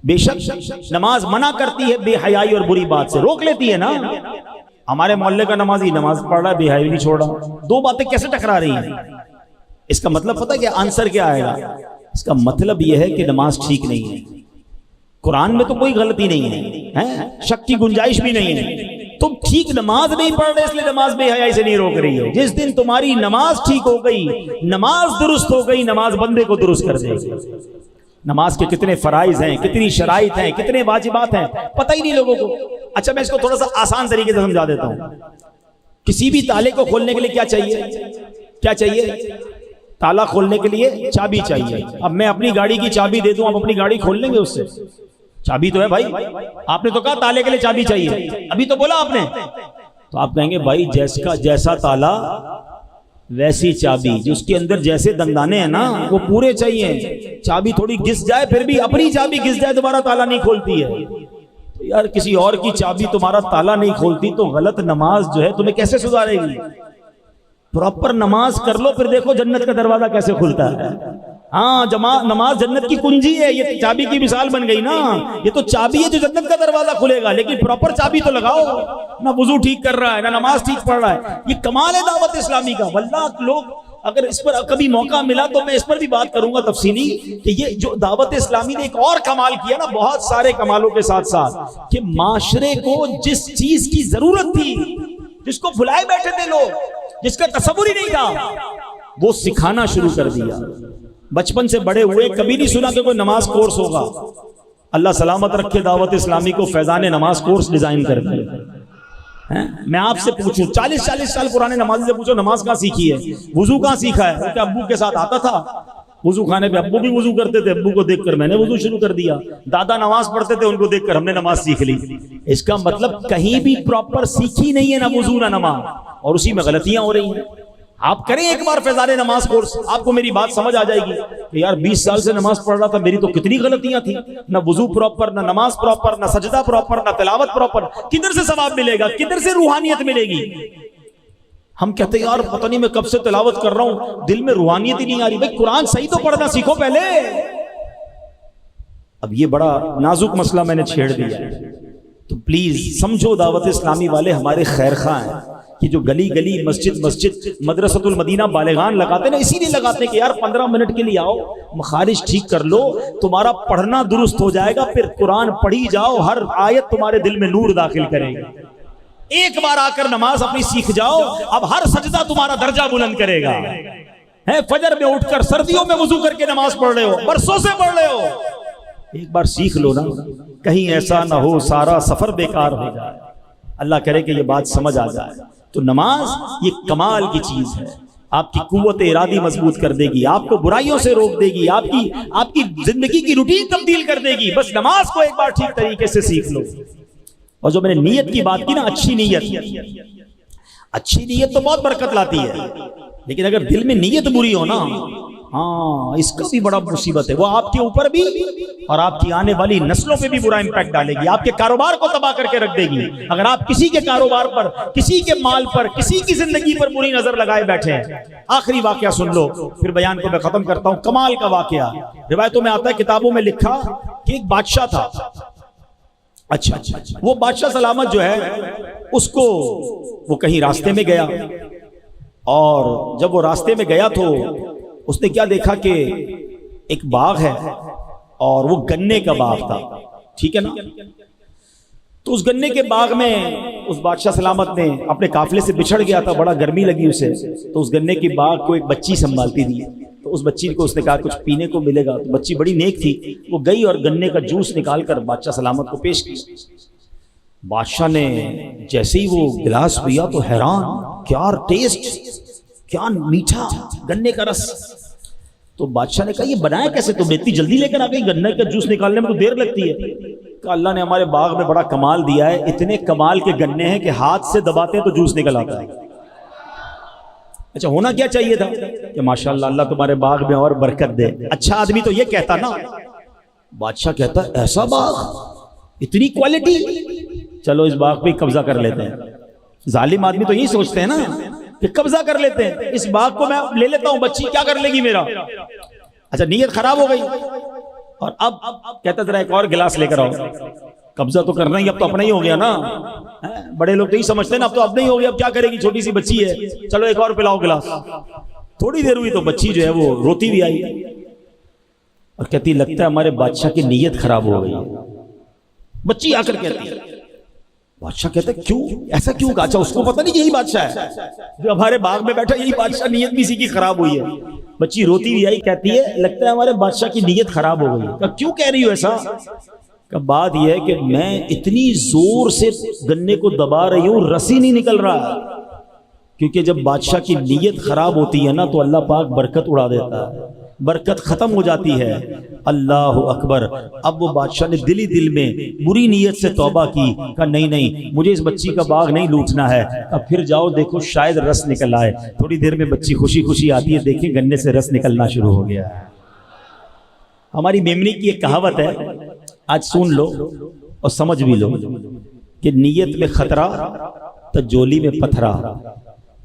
بے شک نماز منع کرتی ہے بے حیائی اور بری بات سے، روک لیتی ہے نا۔ ہمارے محلے کا نمازی نماز پڑھ رہا ہے، بے حیائی نہیں چھوڑ رہا، دو باتیں کیسے ٹکرا رہی ہیں؟ اس کا مطلب پتہ کیا آنسر کیا آئے گا؟ اس کا مطلب یہ ہے کہ نماز ٹھیک نہیں ہے۔ قرآن میں تو کوئی غلطی نہیں ہے، شک کی گنجائش بھی نہیں ہے، تم ٹھیک نماز نہیں پڑھ رہے اس لیے نماز بے حیائی سے نہیں روک رہی ہے. جس دن تمہاری نماز ٹھیک ہو گئی, نماز درست ہو گئی, نماز بندے کو درست کر دے گی. نماز کے کتنے فرائض ہیں, کتنی شرائط ہیں, کتنے واجبات ہیں, پتہ ہی نہیں لوگوں کو. اچھا میں اس کو تھوڑا سا آسان طریقے سے سمجھا دیتا ہوں. کسی بھی تالے کو کھولنے کے لیے کیا چاہیے؟ کیا چاہیے؟ تالا کھولنے کے لیے چابی چاہیے. اب میں اپنی گاڑی کی چابی دے دوں, آپ اپنی گاڑی کھول لیں گے اس سے؟ چابی تو ہے بھائی. آپ نے تو کہا تالے کے لیے چابی چاہیے, ابھی تو بولا آپ نے. تو آپ کہیں گے بھائی جیسا تالا ویسی چابی, جس کے اندر جیسے دندانے ہیں نا وہ پورے چاہیے. چابی تھوڑی گھس جائے, پھر بھی اپنی چابی گھس جائے تمہارا تالا نہیں کھولتی ہے. یار کسی اور کی چابی تمہارا تالا نہیں کھولتی تو غلط نماز جو ہے تمہیں کیسے سدھارے گی؟ پراپر نماز کر لو, پھر دیکھو جنت کا دروازہ کیسے کھلتا ہے. ہاں نماز جنت کی کنجی ہے. یہ چابی کی مثال بن گئی نا, یہ تو چابی ہے جو جنت کا دروازہ کھلے گا. لیکن پراپر چابی تو لگاؤ. نہ وضو ٹھیک کر رہا ہے, نہ نماز ٹھیک پڑھ رہا ہے. یہ کمال ہے دعوت اسلامی کا. واللہ لوگ اگر اس پر کبھی موقع ملا تو میں اس پر بھی بات کروں گا تفصیلی, کہ یہ جو دعوت اسلامی نے ایک اور کمال کیا نا, بہت سارے کمالوں کے ساتھ ساتھ, کہ معاشرے کو جس چیز کی ضرورت تھی, جس کو بھلائے بیٹھے تھے لوگ, جس کا تصور ہی نہیں تھا, وہ سکھانا شروع کر دیا. بچپن سے بڑے ہوئے کبھی نہیں سنا کہ کوئی نماز کورس ہوگا. اللہ سلامت رکھے دعوت اسلامی کو فیضان نماز کورس ڈیزائن کر دیا. میں آپ سے پوچھوں 40 سال پرانے نمازی سے پوچھو نماز کہاں سیکھی ہے, وضو کہاں سیکھا ہے؟ کیونکہ ابو کے ساتھ آتا تھا وضو خانے پہ, ابو بھی وضو کرتے تھے, ابو کو دیکھ کر میں نے وضو شروع کر دیا. دادا نماز پڑھتے تھے, ان کو دیکھ کر ہم نے نماز سیکھ لی. اس کا مطلب کہیں بھی پراپر سیکھی نہیں ہے, نہ وضو نہ نماز, اور اسی میں غلطیاں ہو رہی ہیں. آپ کریں ایک بار فیضان نماز کورس, آپ کو میری بات سمجھ آ جائے گی کہ یار 20 سال سے نماز پڑھ رہا تھا, میری تو کتنی غلطیاں تھیں. نہ وضو پراپر, نہ نماز پراپر, نہ سجدہ پراپر, نہ تلاوت پراپر. کدھر سے ثواب ملے گا, کدھر سے روحانیت ملے گی؟ ہم کہتے ہیں یار پتہ نہیں میں کب سے تلاوت کر رہا ہوں, دل میں روحانیت ہی نہیں آ رہی. بھائی قرآن صحیح تو پڑھنا سیکھو پہلے. اب یہ بڑا نازک مسئلہ میں نے چھیڑ دیا ہے, تو پلیز سمجھو دعوت اسلامی والے ہمارے خیر خواہ ہیں کہ جو گلی گلی مسجد مدرسۃ المدینہ بالغان لگاتے نا, اسی لیے لگاتے کہ یار 15 منٹ کے لیے آؤ, مخارج ٹھیک کر لو, تمہارا پڑھنا درست ہو جائے گا, پھر قرآن پڑھی جاؤ, ہر آیت تمہارے دل میں نور داخل کرے گا. ایک بار آ کر نماز اپنی سیکھ جاؤ, اب ہر سجدہ تمہارا درجہ بلند کرے گا. فجر میں اٹھ کر سردیوں میں وضو کر کے نماز پڑھ رہے ہو, برسوں سے پڑھ رہے ہو, ایک بار سیکھ لو نا, کہیں ایسا نہ ہو سارا سفر بیکار ہو جائے. اللہ کرے کہ یہ بات سمجھ آ جائے. تو نماز یہ کمال کی چیز ہے, آپ کی قوت ارادی مضبوط کر دے گی, آپ کو برائیوں سے روک دے گی, آپ کی زندگی کی روٹین تبدیل کر دے گی. بس نماز کو ایک بار ٹھیک طریقے سے سیکھ لو. اور جو میں نے نیت کی بات کی نا, اچھی نیت تو بہت برکت لاتی ہے, لیکن اگر دل میں نیت بری ہو نا, ہاں اس کا بھی بڑا مصیبت ہے. وہ آپ کے اوپر بھی اور آپ کی آنے والی نسلوں پہ بھی برا امپیکٹ ڈالے گی, آپ کے کاروبار کو تباہ کر کے رکھ دے گی. اگر آپ کسی کے کاروبار پر, کسی کے مال پر, کسی کی زندگی پر بری نظر لگائے بیٹھے ہیں. آخری واقعہ سن لو, پھر بیان کو میں ختم کرتا ہوں. کمال کا واقعہ روایتوں میں آتا ہے, کتابوں میں لکھا کہ ایک بادشاہ تھا. اچھا وہ بادشاہ سلامت جو ہے, اس کو وہ کہیں راستے میں گیا, اور جب وہ راستے میں گیا تو اس نے کیا دیکھا کہ ایک باغ ہے, اور وہ گنے کا باغ تھا. ٹھیک ہے نا, تو اس گنے کے باغ میں اس بادشاہ سلامت نے اپنے قافلے سے بچھڑ گیا تھا, بڑا گرمی لگی اسے, تو اس گنے کے باغ کو ایک بچی سنبھالتی تھی. تو اس بچی کو اس نے کہا کچھ پینے کو ملے گا. تو بچی بڑی نیک تھی, وہ گئی اور گنے کا جوس نکال کر بادشاہ سلامت کو پیش کی. بادشاہ نے جیسے ہی وہ گلاس پیا تو حیران, کیا ٹیسٹ, کیا میٹھا گنے کا رس. تو بادشاہ نے کہا یہ بنایا کیسے تم نے, اتنی جلدی لے کر آ گئی, گنے کا جوس نکالنے میں تو دیر لگتی ہے. کہ اللہ نے ہمارے باغ میں بڑا کمال دیا ہے, اتنے کمال کے گنے ہیں کہ ہاتھ سے دباتے ہیں تو جوس نکل آتا ہے. اچھا ہونا کیا چاہیے تھا کہ ماشاءاللہ اللہ تمہارے باغ میں اور برکت دے. اچھا آدمی تو یہ کہتا نا, بادشاہ کہتا ایسا باغ, اتنی کوالٹی, چلو اس باغ پہ قبضہ کر لیتے ہیں. ظالم آدمی تو یہی سوچتے ہیں نا کہ قبضہ کر لیتے ہیں, اس باغ کو میں لے لیتا ہوں, بچی کیا کر لے گی میرا. اچھا نیت خراب ہو گئی, اور اب کہتا ذرا ایک اور گلاس لے کر آؤ. قبضہ تو کرنا ہی, اب تو اپنا ہی ہو گیا نا. بڑے لوگ تو یہی سمجھتے ہیں نا, اب تو اپنا ہی ہو گیا, اب کیا کرے گی, چھوٹی سی بچی ہے, چلو ایک اور پلاؤ گلاس. تھوڑی دیر ہوئی تو بچی جو ہے وہ روتی بھی آئی, اور کہتی لگتا ہے ہمارے بادشاہ کی نیت خراب ہو گئی. بچی آ کر کہتی ہے بادشاہ کہتے ہیں کیوں ایسا کیوں؟ اچھا اس کو پتہ نہیں یہی بادشاہ ہے جو ہمارے باغ میں بیٹھا، یہی بادشاہ، نیت بھی اسی کی خراب ہوئی ہے۔ بچی روتی ہوئی آئی، کہتی ہے لگتا ہے ہمارے بادشاہ کی نیت خراب ہو گئی۔ کہا کیوں کہہ رہی ہو ایسا؟ کہ بات یہ ہے کہ میں اتنی زور سے گنے کو دبا رہی ہوں، رسی نہیں نکل رہا، کیونکہ جب بادشاہ کی نیت خراب ہوتی ہے نا تو اللہ پاک برکت اڑا دیتا ہے، برکت ختم ہو جاتی ہے۔ اللہ اکبر۔ اب وہ بادشاہ نے دل ہی دل میں بری نیت سے توبہ کی، کہا نہیں نہیں مجھے اس بچی کا باغ نہیں لوٹنا ہے۔ اب پھر جاؤ دیکھو شاید رس نکل آئے۔ تھوڑی دیر میں بچی خوشی خوشی آتی ہے، دیکھیں گنے سے رس نکلنا شروع ہو گیا۔ ہماری میمنی کی ایک کہاوت ہے، آج سن لو اور سمجھ بھی لو کہ نیت میں خطرہ تو جولی میں پتھرا،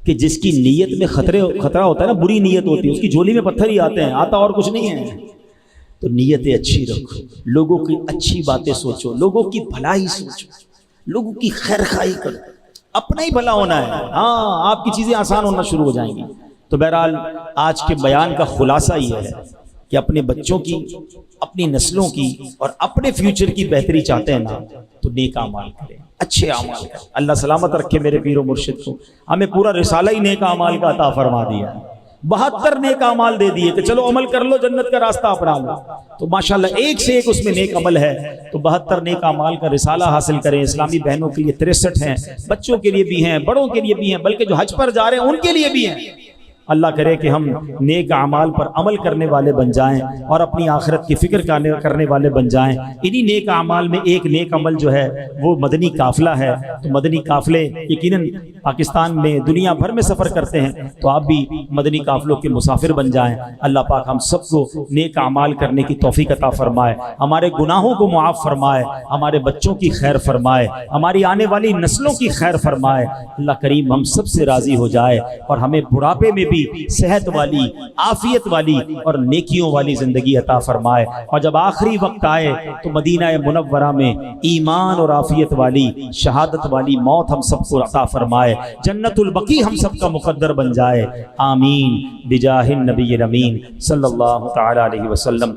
کہ جس کی نیت میں خطرہ ہوتا ہے نا، بری نیت ہوتی ہے، اس کی جولی میں پتھر ہی آتے ہیں، آتا اور کچھ نہیں ہے۔ تو نیتیں اچھی رکھو، لوگوں کی اچھی باتیں سوچو، لوگوں کی بھلائی سوچو، لوگوں کی خیر خواہی کرو، اپنا ہی بھلا ہونا ہے، ہاں آپ کی چیزیں آسان ہونا شروع ہو جائیں گی۔ تو بہرحال آج کے بیان کا خلاصہ یہ ہے کہ اپنے بچوں کی، اپنی نسلوں کی اور اپنے فیوچر کی بہتری چاہتے ہیں نا تو نیک اعمال کریں، اچھے اعمال کریں۔ اللہ سلامت رکھے میرے پیر و مرشد کو، ہمیں پورا رسالہ ہی نیک اعمال کا عطا فرما دیا ہے، 72 نیک اعمال دے دیے کہ چلو عمل کر لو، جنت کا راستہ اپنا لو۔ تو ماشاءاللہ ایک سے ایک اس میں نیک عمل ہے، تو 72 نیک اعمال کا رسالہ حاصل کریں۔ اسلامی بہنوں کے لیے 63 ہیں، بچوں کے لیے بھی ہیں، بڑوں کے لیے بھی ہیں، بلکہ جو حج پر جا رہے ہیں ان کے لیے بھی ہیں۔ اللہ کرے کہ ہم نیک اعمال پر عمل کرنے والے بن جائیں اور اپنی آخرت کی فکر کرنے والے بن جائیں۔ انہی نیک اعمال میں ایک نیک عمل جو ہے وہ مدنی قافلہ ہے۔ تو مدنی قافلے یقیناً پاکستان میں، دنیا بھر میں سفر کرتے ہیں، تو آپ بھی مدنی قافلوں کے مسافر بن جائیں۔ اللہ پاک ہم سب کو نیک اعمال کرنے کی توفیق عطا فرمائے، ہمارے گناہوں کو معاف فرمائے، ہمارے بچوں کی خیر فرمائے، ہماری آنے والی نسلوں کی خیر فرمائے۔ اللہ کریم ہم سب سے راضی ہو جائے اور ہمیں بڑھاپے میں بھی صحت والی، عافیت والی اور نیکیوں والی زندگی عطا فرمائے، اور جب آخری وقت آئے تو مدینہ منورہ میں ایمان اور عافیت والی، شہادت والی موت ہم سب کو عطا فرمائے، جنت البقیع ہم سب کا مقدر بن جائے۔ آمین بجاہ النبی الامین صلی اللہ تعالی علیہ وسلم۔